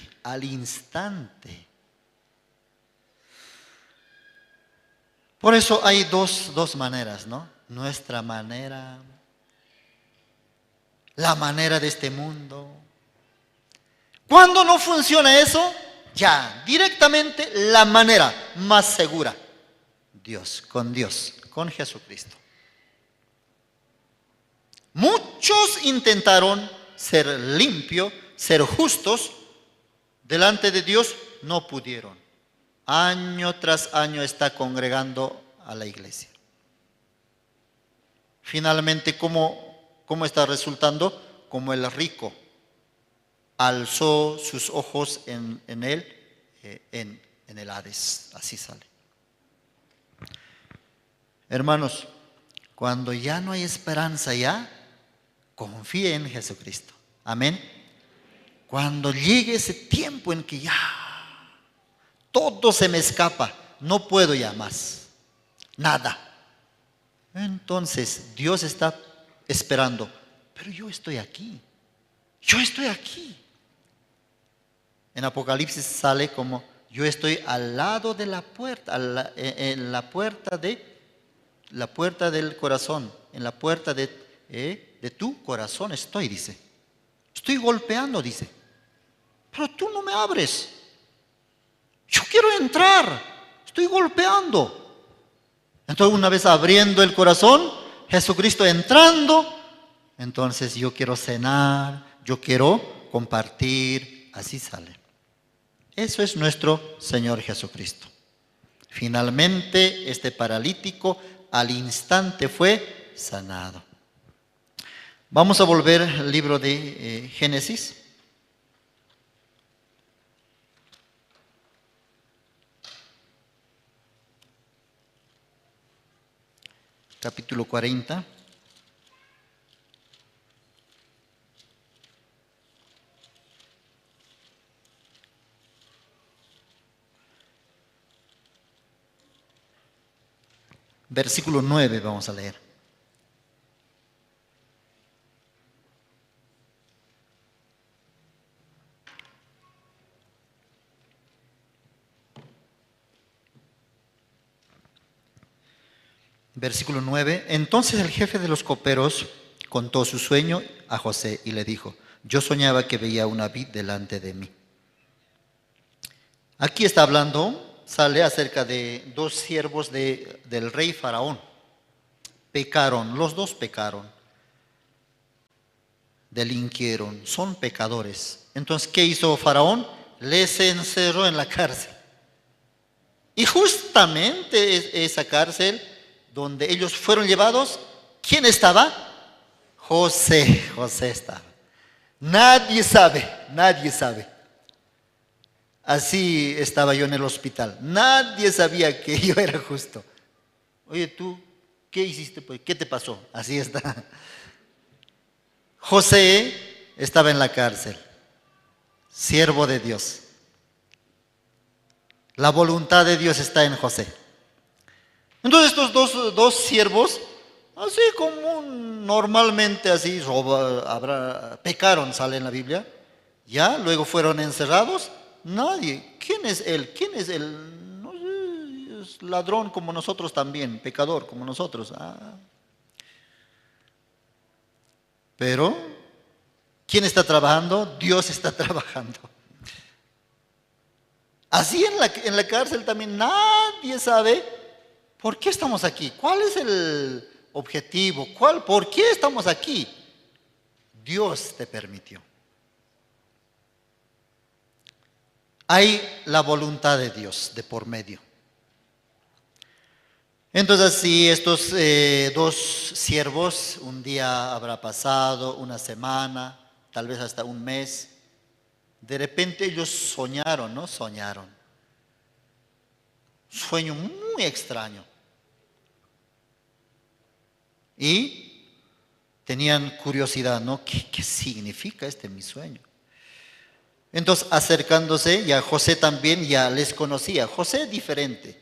Por eso hay dos maneras, ¿no? Nuestra manera, la manera de este mundo. Cuando no funciona eso, ya, directamente la manera más segura. Dios, con Jesucristo. Muchos intentaron ser limpios, ser justos delante de Dios, no pudieron. Año tras año está congregando a la iglesia. Finalmente, ¿cómo está resultando? Como el rico alzó sus ojos en el Hades, así sale. Hermanos, cuando ya no hay esperanza confíe en Jesucristo. Amén. Cuando llegue ese tiempo en que ya todo se me escapa, no puedo ya más, nada. Entonces Dios está esperando, pero yo estoy aquí. En Apocalipsis sale como Yo estoy al lado de la puerta, en la puerta del corazón, en la puerta de tu corazón estoy, dice. Estoy golpeando, dice. Pero tú no me abres. Yo quiero entrar. Estoy golpeando. Entonces, una vez abriendo el corazón, Jesucristo entrando, entonces yo quiero cenar, yo quiero compartir, así sale. Eso es nuestro Señor Jesucristo. Finalmente, este paralítico al instante fue sanado. Vamos a volver al libro de Génesis. Capítulo 40. Versículo 9 vamos a leer. Versículo 9. Entonces el jefe de los coperos contó su sueño a José y le dijo: yo soñaba que veía una vid delante de mí. Aquí está hablando, sale acerca de dos siervos del rey Faraón. Pecaron, los dos pecaron. Delinquieron, son pecadores. Entonces, ¿qué hizo Faraón? Les encerró en la cárcel. Y justamente esa cárcel donde ellos fueron llevados, ¿quién estaba? José estaba. Nadie sabe. Así estaba yo en el hospital. Nadie sabía que yo era justo. Oye, tú, ¿qué hiciste? Pues, ¿qué te pasó? Así está. José estaba en la cárcel, siervo de Dios. La voluntad de Dios está en José. Entonces estos dos siervos, así como normalmente así pecaron, sale en la Biblia, ya luego fueron encerrados. Nadie, ¿quién es él? ¿Quién es él? No sé, es ladrón como nosotros también, pecador como nosotros. Pero, ¿quién está trabajando? Dios está trabajando. Así en la cárcel también nadie sabe por qué estamos aquí. ¿Cuál es el objetivo? ¿Por qué estamos aquí? Dios te permitió. Hay la voluntad de Dios de por medio. Entonces, si estos dos siervos, un día habrá pasado, una semana, tal vez hasta un mes, de repente ellos soñaron, ¿no? Soñaron. Sueño muy extraño. Y tenían curiosidad, ¿no? ¿Qué significa mi sueño? Entonces, acercándose, ya José también ya les conocía. José diferente.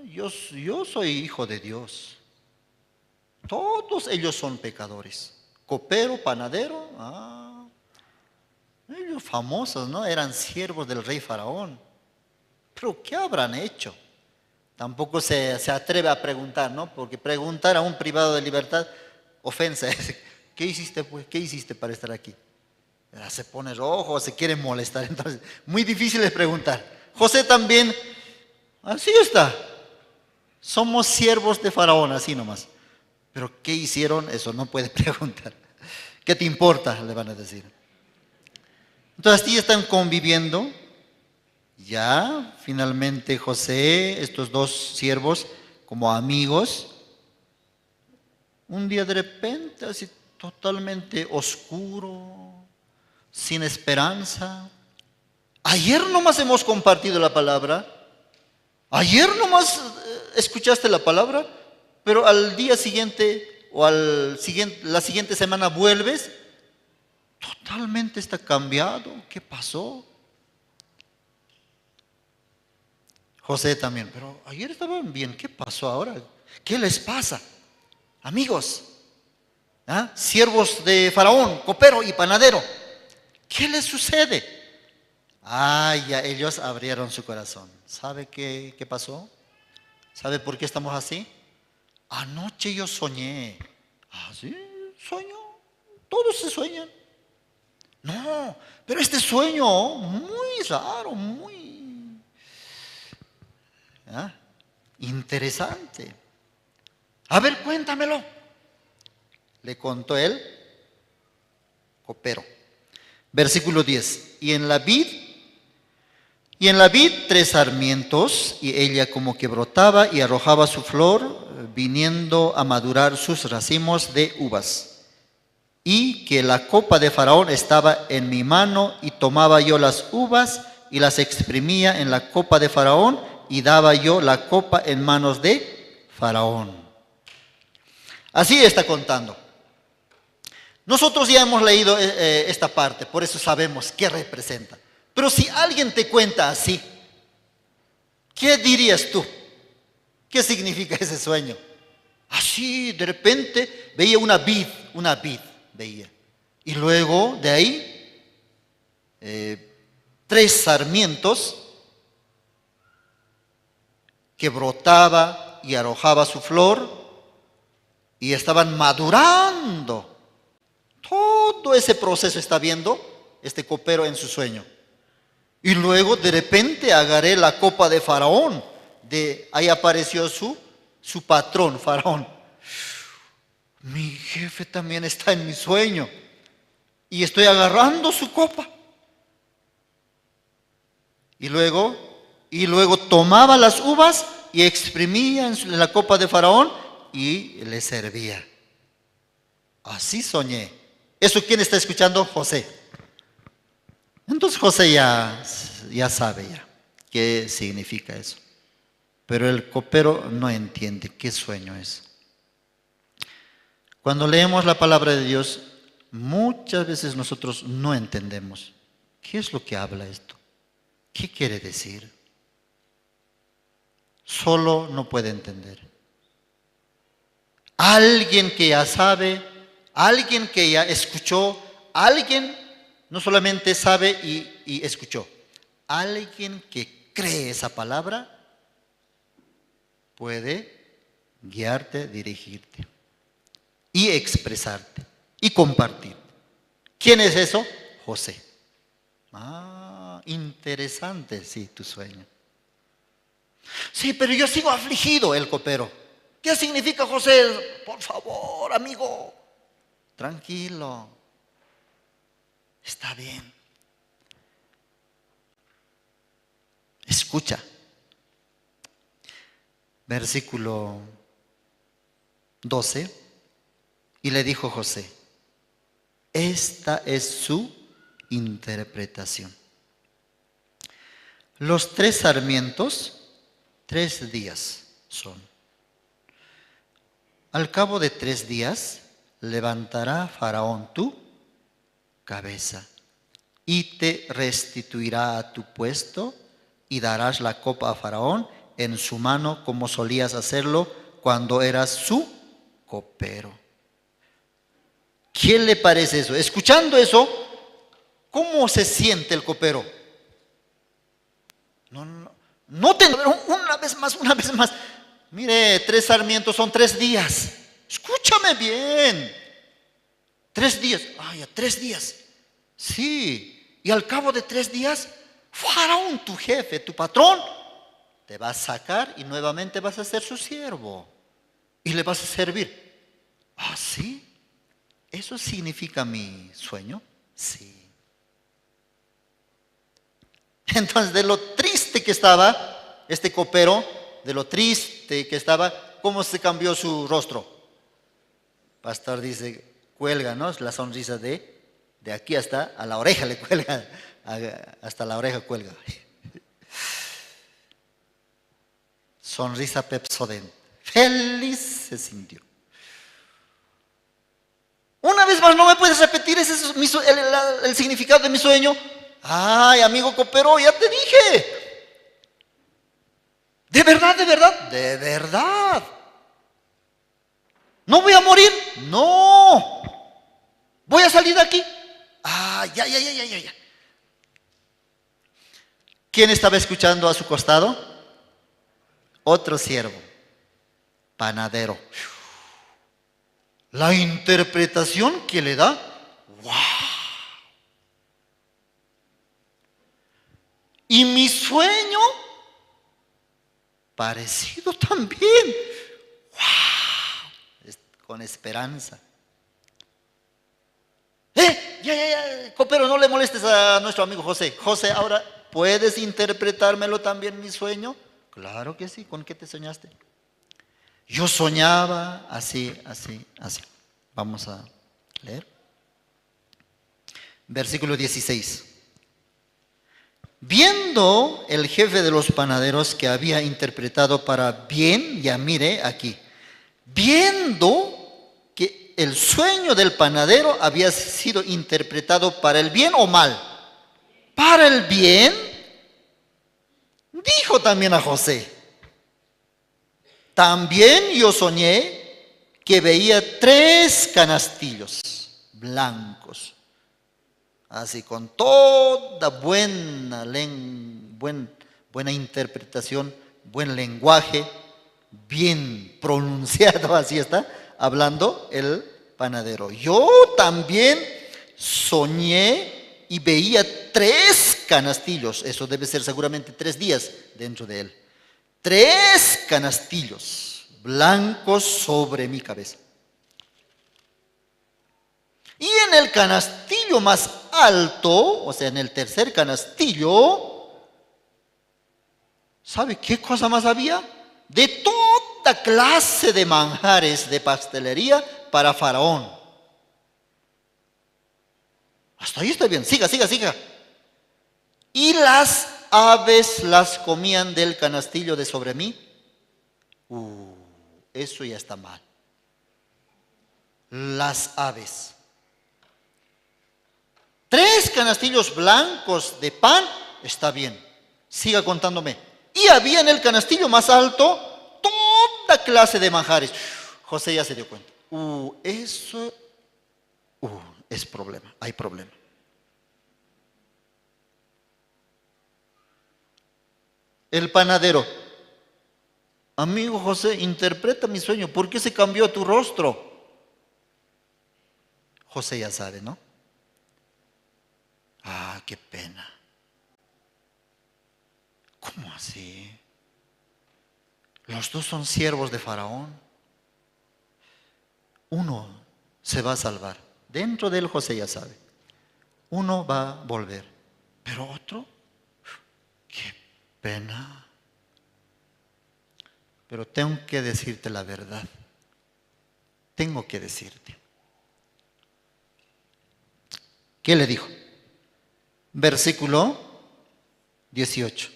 Yo soy hijo de Dios. Todos ellos son pecadores. Copero, panadero, ellos famosos, ¿no? Eran siervos del rey Faraón. Pero ¿qué habrán hecho? Tampoco se atreve a preguntar, ¿no? Porque preguntar a un privado de libertad, ofensa. ¿Qué hiciste, pues? ¿Qué hiciste para estar aquí? Se pone rojo, se quiere molestar. Entonces, muy difícil de preguntar. José también, así está. Somos siervos de Faraón, así nomás. Pero ¿qué hicieron? Eso no puede preguntar. ¿Qué te importa? Le van a decir. Entonces, así están conviviendo. Ya, finalmente José, estos dos siervos, como amigos, un día de repente, así totalmente oscuro, sin esperanza. Ayer nomás hemos compartido la palabra. Ayer nomás escuchaste la palabra, pero al día siguiente o la siguiente semana vuelves, totalmente está cambiado. ¿Qué pasó? José también, pero ayer estaban bien, ¿qué pasó ahora? ¿Qué les pasa? Amigos, siervos de Faraón, copero y panadero, ¿qué les sucede? Ya ellos abrieron su corazón. ¿Sabe qué pasó? ¿Sabe por qué estamos así? Anoche yo soñé. ¿Sí? ¿Sueño? Todos se sueñan. No, pero este sueño muy raro, muy interesante. A ver, cuéntamelo. Le contó el copero. Versículo 10. Y en la vid 3 sarmientos, y ella como que brotaba y arrojaba su flor, viniendo a madurar sus racimos de uvas. Y que la copa de Faraón estaba en mi mano, y tomaba yo las uvas y las exprimía en la copa de Faraón, y daba yo la copa en manos de Faraón. Así está contando. Nosotros ya hemos leído esta parte, por eso sabemos qué representa. Pero si alguien te cuenta así, ¿qué dirías tú? ¿Qué significa ese sueño? Así, de repente, veía una vid veía. Y luego, de ahí, 3 sarmientos que brotaba y arrojaba su flor y estaban madurando. Todo ese proceso está viendo este copero en su sueño. Y luego de repente agarré la copa de Faraón. Ahí apareció su patrón, Faraón. Mi jefe también está en mi sueño. Y estoy agarrando su copa. Y luego tomaba las uvas y exprimía en la copa de Faraón y le servía. Así soñé. ¿Eso quién está escuchando? José. Entonces José ya sabe qué significa eso. Pero el copero no entiende qué sueño es. Cuando leemos la palabra de Dios, muchas veces nosotros no entendemos. ¿Qué es lo que habla esto? ¿Qué quiere decir? Solo no puede entender. Alguien que ya sabe, alguien que ya escuchó, alguien no solamente sabe y escuchó, alguien que cree esa palabra puede guiarte, dirigirte y expresarte y compartir. ¿Quién es eso? José. Interesante, sí, tu sueño. Sí, pero yo sigo afligido, el copero. ¿Qué significa, José? Por favor, amigo, tranquilo. Está bien. Escucha. Versículo 12. Y le dijo José, esta es su interpretación. Los 3 sarmientos, 3 días son. Al cabo de 3 días, levantará Faraón tu cabeza y te restituirá a tu puesto y darás la copa a Faraón en su mano como solías hacerlo cuando eras su copero. ¿Quién le parece eso? Escuchando eso, ¿cómo se siente el copero? No te... Una vez más. Mire, 3 sarmientos son 3 días. Escúchame bien. 3 días. 3 días. Sí. Y al cabo de 3 días, Faraón, tu jefe, tu patrón, te va a sacar y nuevamente vas a ser su siervo. Y le vas a servir. ¿Sí? ¿Eso significa mi sueño? Sí. Entonces, de lo triste que estaba este copero, de lo triste que estaba, ¿cómo se cambió su rostro? Pastor dice, cuelga, ¿no? La sonrisa de aquí hasta a la oreja le cuelga, hasta la oreja cuelga. Sonrisa Pepsodent. Feliz se sintió. Una vez más, ¿no me puedes repetir ese es el significado de mi sueño? Ay, amigo copero, ya te dije. ¿De verdad? De verdad. ¿No voy a morir? No. ¿Voy a salir de aquí? Ya. ¿Quién estaba escuchando a su costado? Otro siervo, panadero. La interpretación que le da, ¡wow! Y mi sueño, parecido también, ¡wow! Con esperanza. Ya, copero, no le molestes a nuestro amigo José. José, ahora, ¿puedes interpretármelo también mi sueño? Claro que sí. ¿Con qué te soñaste? Yo soñaba así. Vamos a leer. Versículo 16. Viendo el jefe de los panaderos que había interpretado para bien, ya mire aquí, viendo que el sueño del panadero había sido interpretado para el bien o mal. Para el bien, dijo también a José, también yo soñé que veía 3 canastillos blancos, así con toda buena interpretación, buen lenguaje, bien pronunciado, así está hablando el panadero. Yo también soñé y veía 3 canastillos, eso debe ser seguramente 3 días dentro de él. 3 canastillos blancos sobre mi cabeza. Y en el canastillo más alto, o sea, en el tercer canastillo, ¿sabe qué cosa más había? De toda clase de manjares de pastelería para Faraón. Hasta ahí está bien. Siga. Y las aves las comían del canastillo de sobre mí. Eso ya está mal. Las aves. 3 canastillos blancos de pan, está bien. Siga contándome. Y había en el canastillo más alto toda clase de manjares. José ya se dio cuenta. Eso es problema, hay problema. El panadero, amigo José, interpreta mi sueño. ¿Por qué se cambió tu rostro? José ya sabe, ¿no? Qué pena. ¿Cómo así? Los 2 son siervos de Faraón. Uno se va a salvar. Dentro de él José ya sabe. Uno va a volver. Pero otro, qué pena. Pero tengo que decirte la verdad. Tengo que decirte. ¿Qué le dijo? Versículo 18.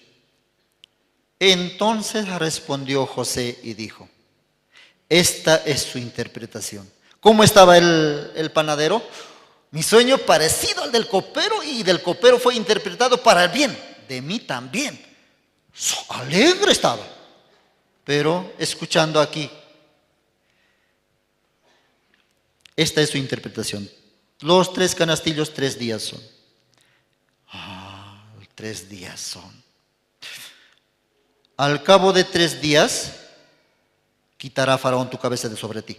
Entonces respondió José y dijo, esta es su interpretación. ¿Cómo estaba el panadero? Mi sueño parecido al del copero, y del copero fue interpretado para el bien. De mí también. Alegre estaba. Pero escuchando aquí, esta es su interpretación. Los 3 canastillos 3 días son. 3 días son. Al cabo de 3 días, quitará Faraón tu cabeza de sobre ti.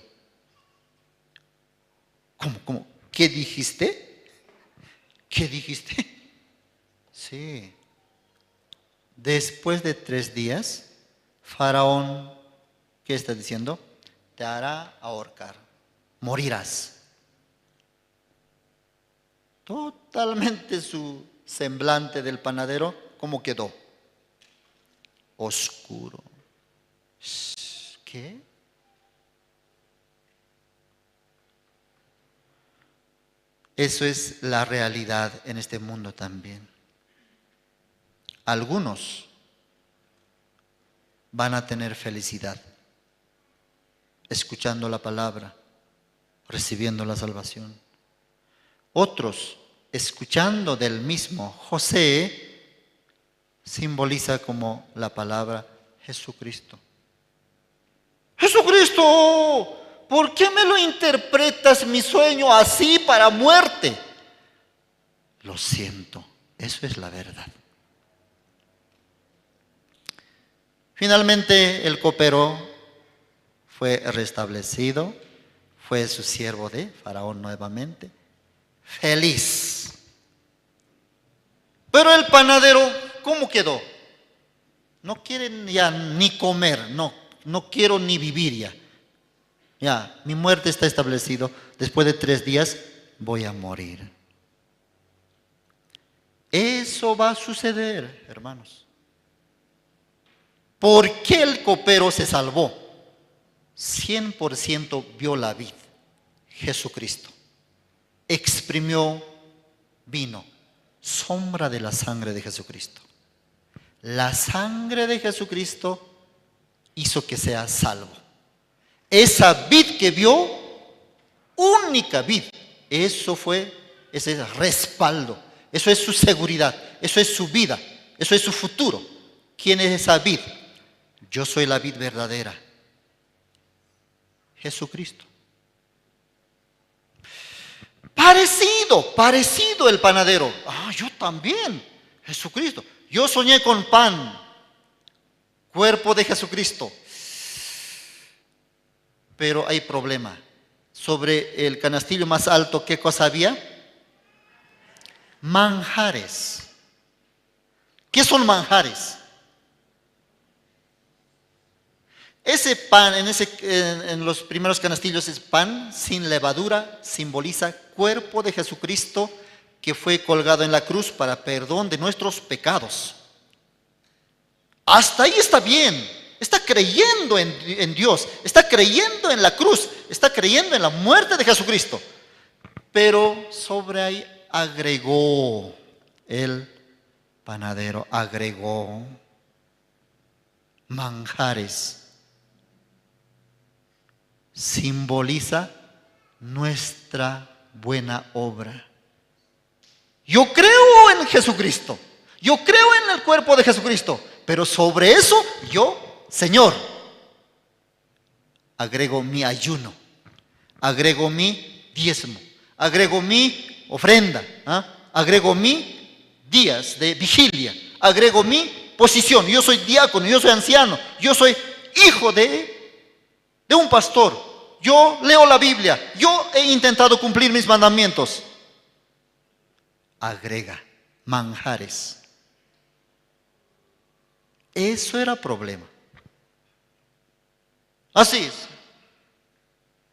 ¿Cómo? ¿Qué dijiste? ¿Qué dijiste? Sí. Después de 3 días, Faraón, ¿qué está diciendo? Te hará ahorcar. Morirás. Totalmente su semblante del panadero, ¿cómo quedó? Oscuro. ¿Qué? Eso es la realidad en este mundo también. Algunos van a tener felicidad escuchando la palabra, recibiendo la salvación. Otros, escuchando del mismo José, simboliza como la palabra Jesucristo. Jesucristo, ¿por qué me lo interpretas mi sueño así para muerte? Lo siento, eso es la verdad. Finalmente el copero fue restablecido, fue su siervo de Faraón nuevamente, feliz. Pero el panadero, ¿cómo quedó? No quieren ya ni comer, no quiero ni vivir ya. Ya, mi muerte está establecido. Después de 3 días voy a morir. Eso va a suceder, hermanos. ¿Por qué el copero se salvó? 100% vio la vid, Jesucristo. Exprimió vino, sombra de la sangre de Jesucristo. La sangre de Jesucristo hizo que sea salvo. Esa vid que vio, única vid, eso fue ese respaldo, eso es su seguridad, eso es su vida, eso es su futuro. ¿Quién es esa vid? Yo soy la vid verdadera, Jesucristo. Parecido el panadero. Yo también, Jesucristo. Yo soñé con pan, cuerpo de Jesucristo. Pero hay problema. Sobre el canastillo más alto, ¿qué cosa había? Manjares. ¿Qué son manjares? Ese pan, en los primeros canastillos, es pan sin levadura, simboliza cuerpo de Jesucristo que fue colgado en la cruz para perdón de nuestros pecados. Hasta ahí está bien, está creyendo en Dios, está creyendo en la cruz, está creyendo en la muerte de Jesucristo. Pero sobre ahí agregó el panadero, agregó manjares. Simboliza nuestra buena obra. Yo creo en Jesucristo, yo creo en el cuerpo de Jesucristo, pero sobre eso yo, Señor, agrego mi ayuno, agrego mi diezmo, agrego mi ofrenda, agrego mi días de vigilia, agrego mi posición. Yo soy diácono, yo soy anciano, yo soy hijo de un pastor. Yo leo la Biblia, yo he intentado cumplir mis mandamientos. Agrega manjares. Eso era problema. Así es.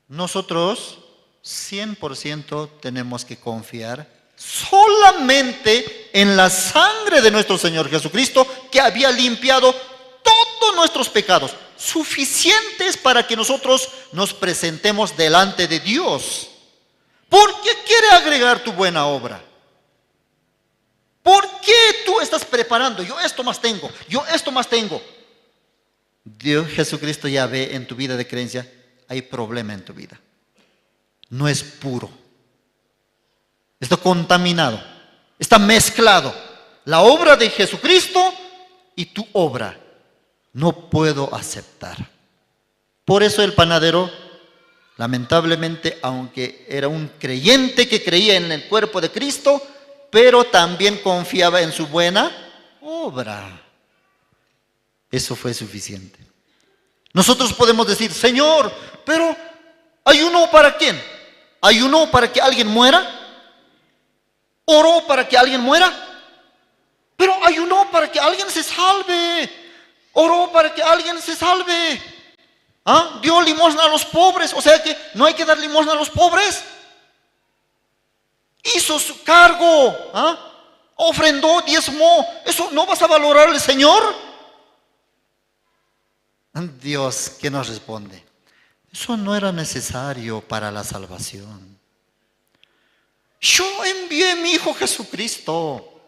Nosotros 100% tenemos que confiar solamente en la sangre de nuestro Señor Jesucristo, que había limpiado todos nuestros pecados, suficientes para que nosotros nos presentemos delante de Dios. ¿Por qué quiere agregar tu buena obra? ¿Por qué tú estás preparando? Yo esto más tengo, yo esto más tengo. Dios Jesucristo ya ve en tu vida de creencia, hay problema en tu vida. No es puro. Está contaminado, está mezclado. La obra de Jesucristo y tu obra. No puedo aceptar. Por eso el panadero, lamentablemente, aunque era un creyente que creía en el cuerpo de Cristo, pero también confiaba en su buena obra. Eso fue suficiente. Nosotros podemos decir, Señor, pero ¿ayunó para quién? ¿Ayunó para que alguien muera? ¿Oró para que alguien muera? Pero ayunó para que alguien se salve. Oró para que alguien se salve. Dio limosna a los pobres. O sea que no hay que dar limosna a los pobres. Hizo su cargo. Ofrendó, diezmó. ¿Eso no vas a valorar al Señor? Dios, ¿qué nos responde? Eso no era necesario para la salvación. Yo envié a mi Hijo Jesucristo.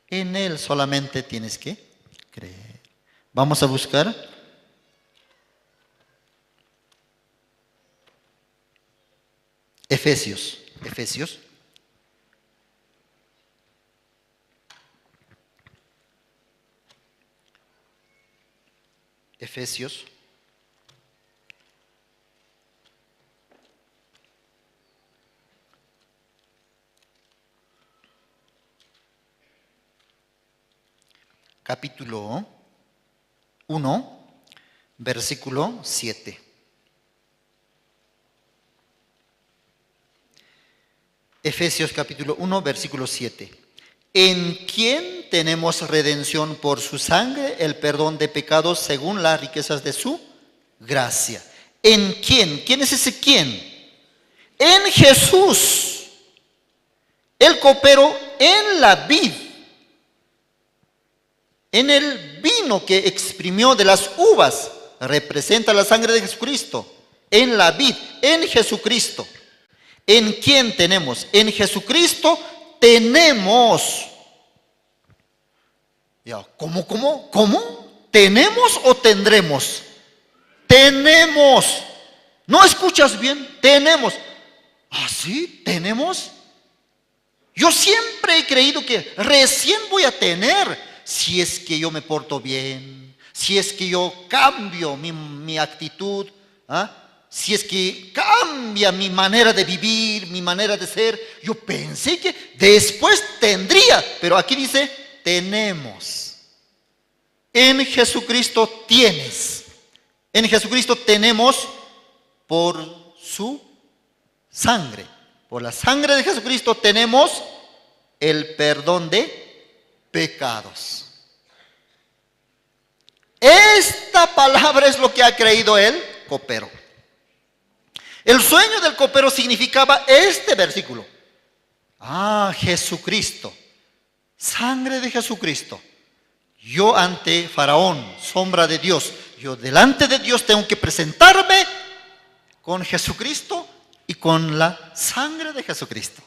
En Él solamente tienes que creer. Vamos a buscar Efesios. Capítulo 1, versículo 7. Efesios capítulo 1, versículo 7. En quien tenemos redención por su sangre, el perdón de pecados según las riquezas de su gracia. ¿En quién? ¿Quién es ese quién? En Jesús, el copero en la vid, en el vino que exprimió de las uvas, representa la sangre de Jesucristo. En la vid, en Jesucristo. ¿En quién tenemos? En Jesucristo tenemos. Ya, ¿Cómo? ¿Tenemos o tendremos? Tenemos. ¿No escuchas bien? Tenemos. ¿Ah, sí? ¿Tenemos? Yo siempre he creído que recién voy a tener si es que yo me porto bien, si es que yo cambio mi actitud, ¿ah? Si es que cambia mi manera de vivir, mi manera de ser. Yo pensé que después tendría, pero aquí dice tenemos. En Jesucristo tienes. En Jesucristo tenemos por su sangre. Por la sangre de Jesucristo tenemos el perdón de pecados. Esta palabra es lo que ha creído el copero. El sueño del copero significaba este versículo. Ah, Jesucristo, sangre de Jesucristo. Yo ante Faraón, sombra de Dios, yo delante de Dios tengo que presentarme con Jesucristo y con la sangre de Jesucristo.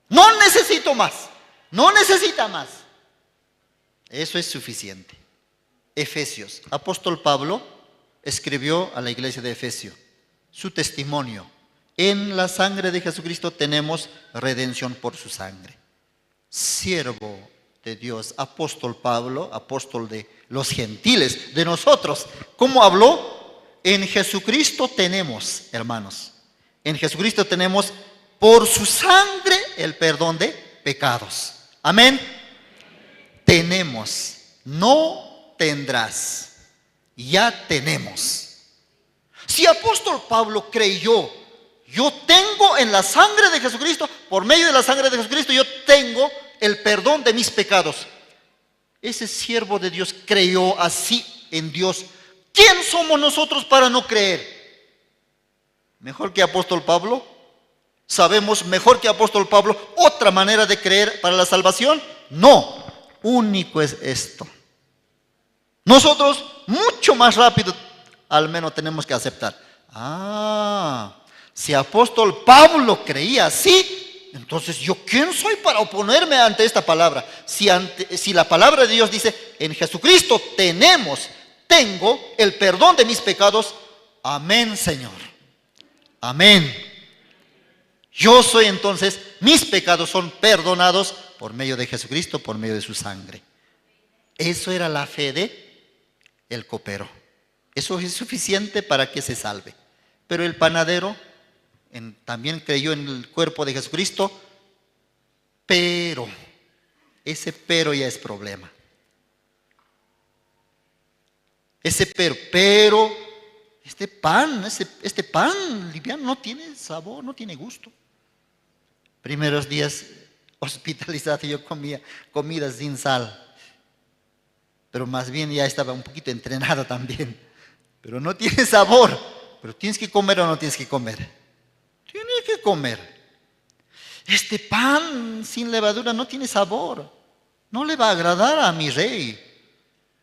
No necesito más, no necesita más. Eso es suficiente. Efesios, apóstol Pablo escribió a la iglesia de Efesios su testimonio. En la sangre de Jesucristo tenemos redención por su sangre. Siervo de Dios, apóstol Pablo, apóstol de los gentiles, de nosotros. ¿Cómo habló? En Jesucristo tenemos, hermanos, en Jesucristo tenemos por su sangre el perdón de pecados. Amén. Tenemos, no tendrás, ya tenemos. Si apóstol Pablo creyó, yo tengo en la sangre de Jesucristo, por medio de la sangre de Jesucristo, yo tengo el perdón de mis pecados. Ese siervo de Dios creyó así en Dios. ¿Quién somos nosotros para no creer? ¿Mejor que apóstol Pablo? ¿Sabemos mejor que apóstol Pablo otra manera de creer para la salvación? No, único es esto. Nosotros mucho más rápido al menos tenemos que aceptar. Si apóstol Pablo creía así, entonces yo ¿quién soy para oponerme ante esta palabra? Si la palabra de Dios dice, en Jesucristo tengo el perdón de mis pecados. Amén, Señor. Amén. Yo soy entonces, mis pecados son perdonados por medio de Jesucristo, por medio de su sangre. Eso era la fe de el copero. Eso es suficiente para que se salve. Pero el panadero también creyó en el cuerpo de Jesucristo, pero ese pero ya es problema. Ese pero este pan liviano no tiene sabor, no tiene gusto. Primeros días hospitalizado yo comía comida sin sal, pero más bien ya estaba un poquito entrenado también. Pero no tiene sabor. Pero tienes que comer o no tienes que comer. Tienes que comer. Este pan sin levadura no tiene sabor. No le va a agradar a mi rey.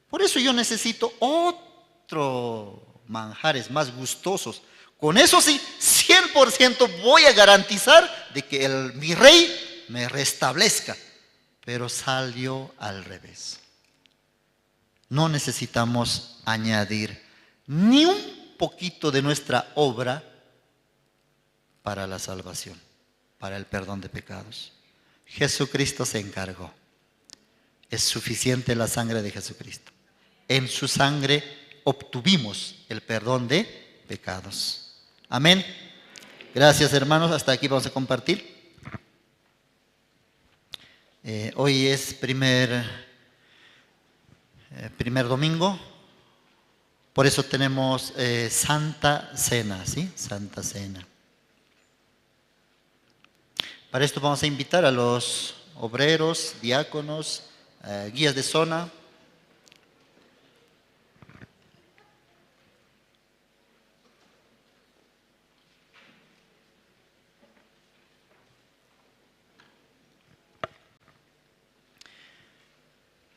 Por eso yo necesito otros manjares más gustosos. Con eso sí, 100% voy a garantizar de que mi rey me restablezca. Pero salió al revés. No necesitamos añadir ni un poquito de nuestra obra para la salvación, para el perdón de pecados. Jesucristo se encargó. Es suficiente la sangre de Jesucristo. En su sangre obtuvimos el perdón de pecados. Amén. Gracias, hermanos. Hasta aquí vamos a compartir. Hoy es primer domingo Por eso tenemos Santa Cena, ¿sí? Santa Cena. Para esto vamos a invitar a los obreros, diáconos, guías de zona.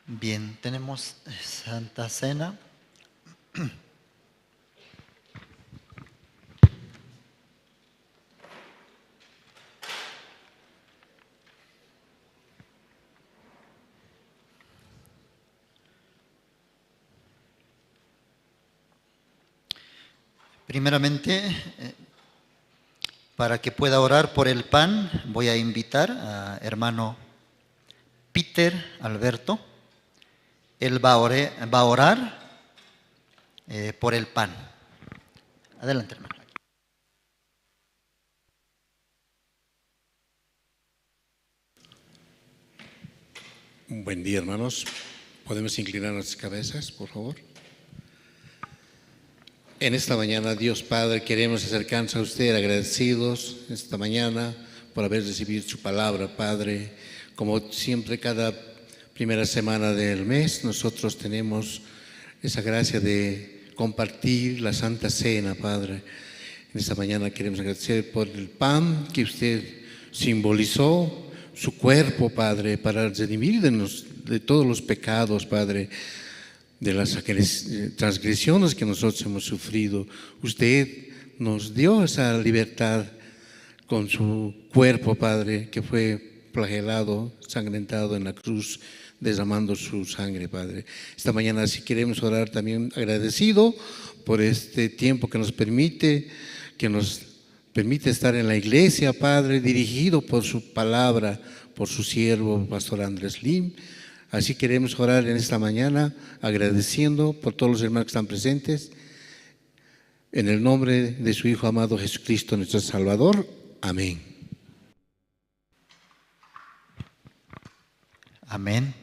Bien, tenemos Santa Cena. Primeramente, para que pueda orar por el pan, voy a invitar a hermano Peter Alberto. Él va a orar por el pan. Adelante, hermano. Un buen día, hermanos. ¿Podemos inclinar nuestras cabezas, por favor? En esta mañana, Dios Padre, queremos acercarnos a usted agradecidos esta mañana por haber recibido su palabra, Padre. Como siempre, cada primera semana del mes, nosotros tenemos esa gracia de compartir la Santa Cena, Padre. En esta mañana queremos agradecer por el pan que usted simbolizó, su cuerpo, Padre, para redimirnos de todos los pecados, Padre, de las transgresiones que nosotros hemos sufrido. Usted nos dio esa libertad con su cuerpo, Padre, que fue flagelado, sangrentado en la cruz, derramando su sangre, Padre. Esta mañana sí queremos orar también agradecido por este tiempo que nos permite estar en la iglesia, Padre, dirigido por su palabra, por su siervo, Pastor Andrés Lim. Así queremos orar en esta mañana, agradeciendo por todos los hermanos que están presentes, en el nombre de su Hijo amado Jesucristo, nuestro Salvador. Amén. Amén.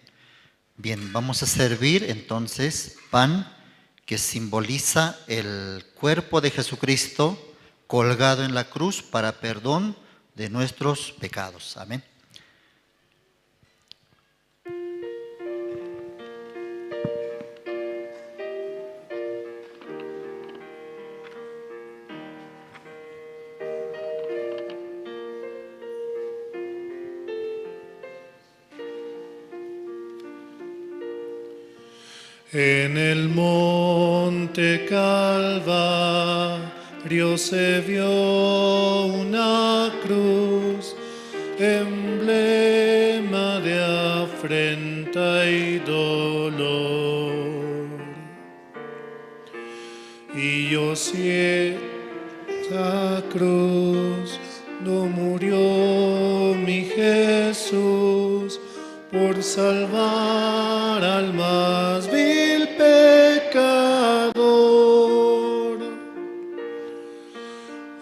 Bien, vamos a servir entonces pan que simboliza el cuerpo de Jesucristo colgado en la cruz para perdón de nuestros pecados. Amén. En el monte Calvario se vio una cruz, emblema de afrenta y dolor. Y yo si esa cruz no murió mi Jesús por salvar al más vil pecador.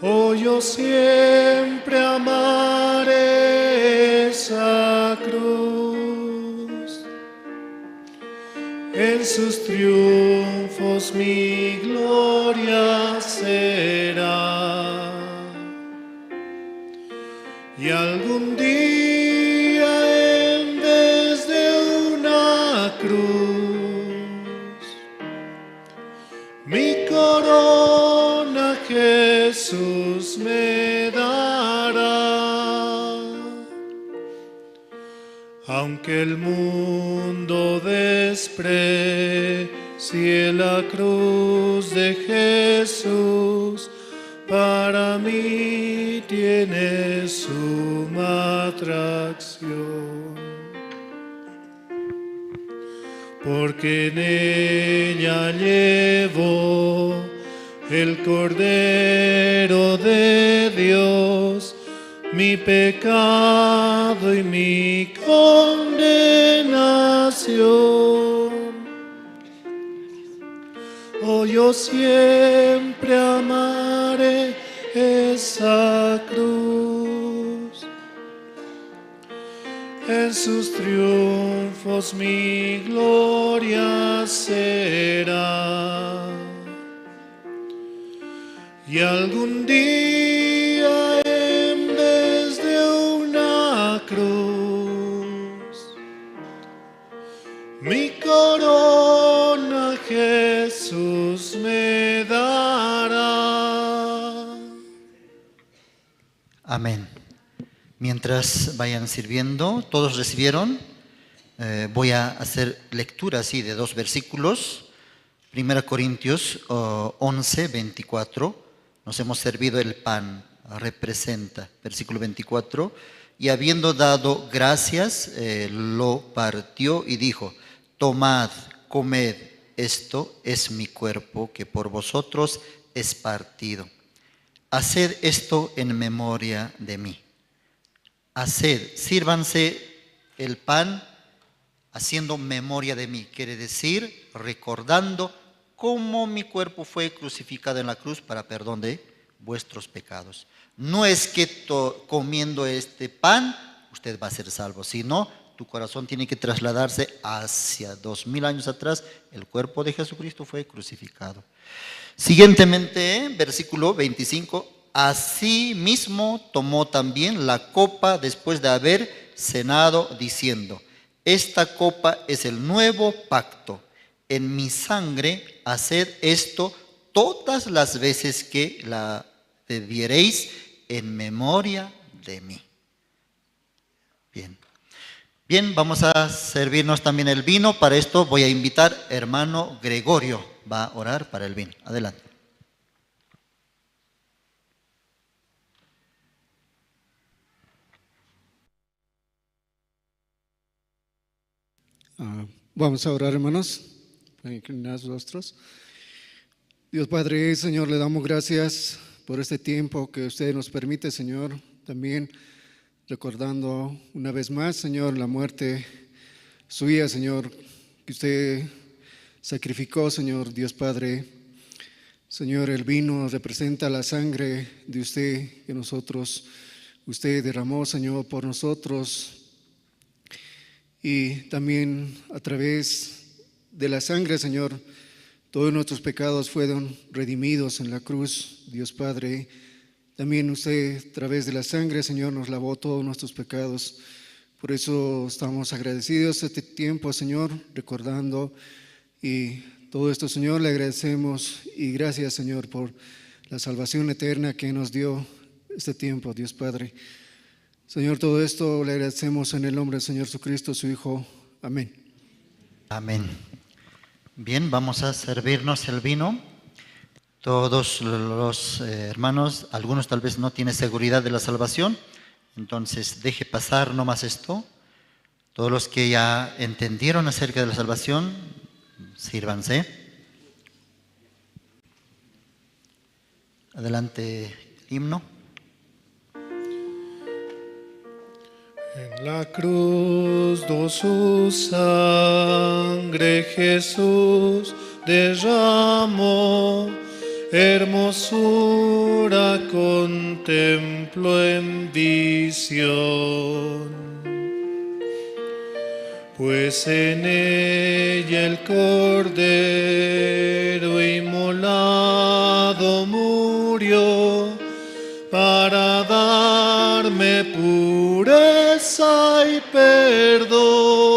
Oh, yo siempre amaré esa cruz. En sus triunfos mi gloria será. Y algún día en vez de una cruz, mi corona Jesús me dará. Aunque el mundo desprecie la cruz de Jesús, para mí tiene suma atracción, porque en ella llevo el Cordero de Dios, mi pecado y mi condenación. Oh, yo siempre amaré esa cruz. En sus triunfos mi gloria será. Y algún día en vez de una cruz, mi corona Jesús me dará. Amén. Mientras vayan sirviendo, ¿todos recibieron? Voy a hacer lectura así de 2 versículos. 1 Corintios 11, 24. Nos hemos servido el pan, representa, versículo 24. Y habiendo dado gracias, lo partió y dijo: tomad, comed, esto es mi cuerpo que por vosotros es partido. Haced esto en memoria de mí. Haced, sírvanse el pan haciendo memoria de mí. Quiere decir, recordando cómo mi cuerpo fue crucificado en la cruz para perdón de vuestros pecados. No es que comiendo este pan usted va a ser salvo, sino tu corazón tiene que trasladarse hacia 2000 años atrás. El cuerpo de Jesucristo fue crucificado. Siguientemente, versículo 25. Asimismo tomó también la copa después de haber cenado, diciendo: esta copa es el nuevo pacto. En mi sangre haced esto todas las veces que la bebiereis en memoria de mí. Bien. Bien, vamos a servirnos también el vino. Para esto voy a invitar hermano Gregorio. Va a orar para el vino. Adelante. Vamos a orar, hermanos, para inclinar sus rostros. Dios Padre, Señor, le damos gracias por este tiempo que usted nos permite, Señor, también recordando una vez más, Señor, la muerte suya, Señor, que usted sacrificó, Señor, Dios Padre. Señor, el vino representa la sangre de usted que usted derramó, Señor, por nosotros. Y también a través de la sangre, Señor, todos nuestros pecados fueron redimidos en la cruz, Dios Padre. También usted, a través de la sangre, Señor, nos lavó todos nuestros pecados. Por eso estamos agradecidos este tiempo, Señor, recordando. Y todo esto, Señor, le agradecemos. Y gracias, Señor, por la salvación eterna que nos dio este tiempo, Dios Padre. Señor, todo esto le agradecemos en el nombre del Señor Jesucristo, su Hijo. Amén. Amén. Bien, vamos a servirnos el vino. Todos los hermanos, algunos tal vez no tienen seguridad de la salvación, entonces deje pasar nomás esto. Todos los que ya entendieron acerca de la salvación, sírvanse. Adelante, el himno. En la cruz do su sangre Jesús derramó, hermosura contemplo en visión. Pues en ella el Cordero inmolado murió, para darme pureza y perdón.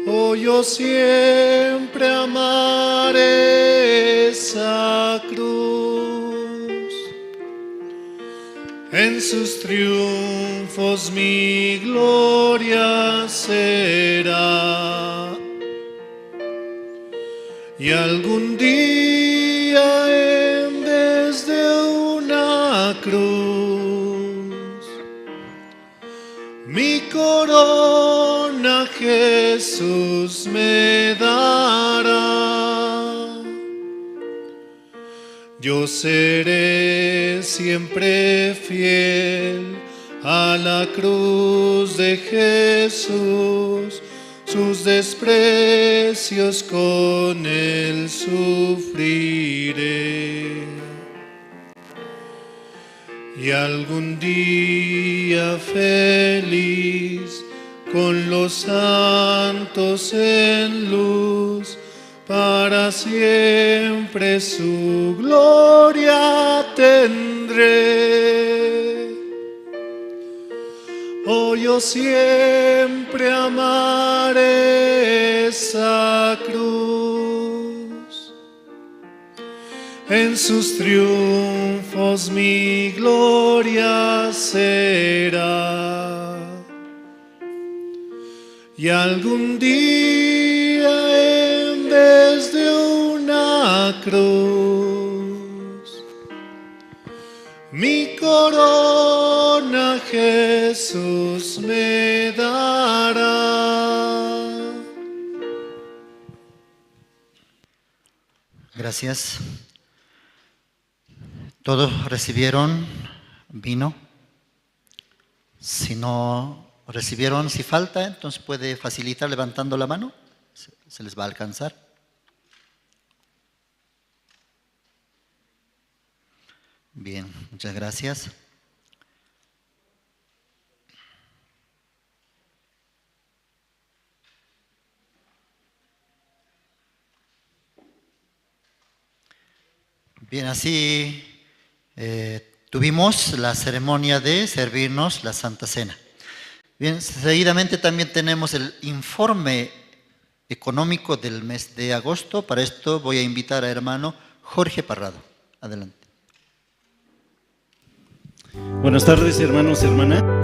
Oh, yo siempre amaré esa cruz, en sus triunfos mi gloria será. Y algún día en vez de una cruz, mi corona Jesús me dará. Yo seré siempre fiel a la cruz de Jesús, sus desprecios con él sufriré. Y algún día feliz, con los santos en luz, para siempre su gloria tendré. Oh, yo siempre amaré esa cruz, en sus triunfos mi gloria será. Y algún día en vez de una cruz, mi corona Jesús me dará. Gracias. ¿Todos recibieron vino? Si no recibieron, si falta, entonces puede facilitar levantando la mano. Se les va a alcanzar. Bien, muchas gracias. Bien, así tuvimos la ceremonia de servirnos la Santa Cena. Bien, seguidamente también tenemos el informe económico del mes de agosto. Para esto voy a invitar a hermano Jorge Parrado. Adelante. Buenas tardes, hermanos y hermanas.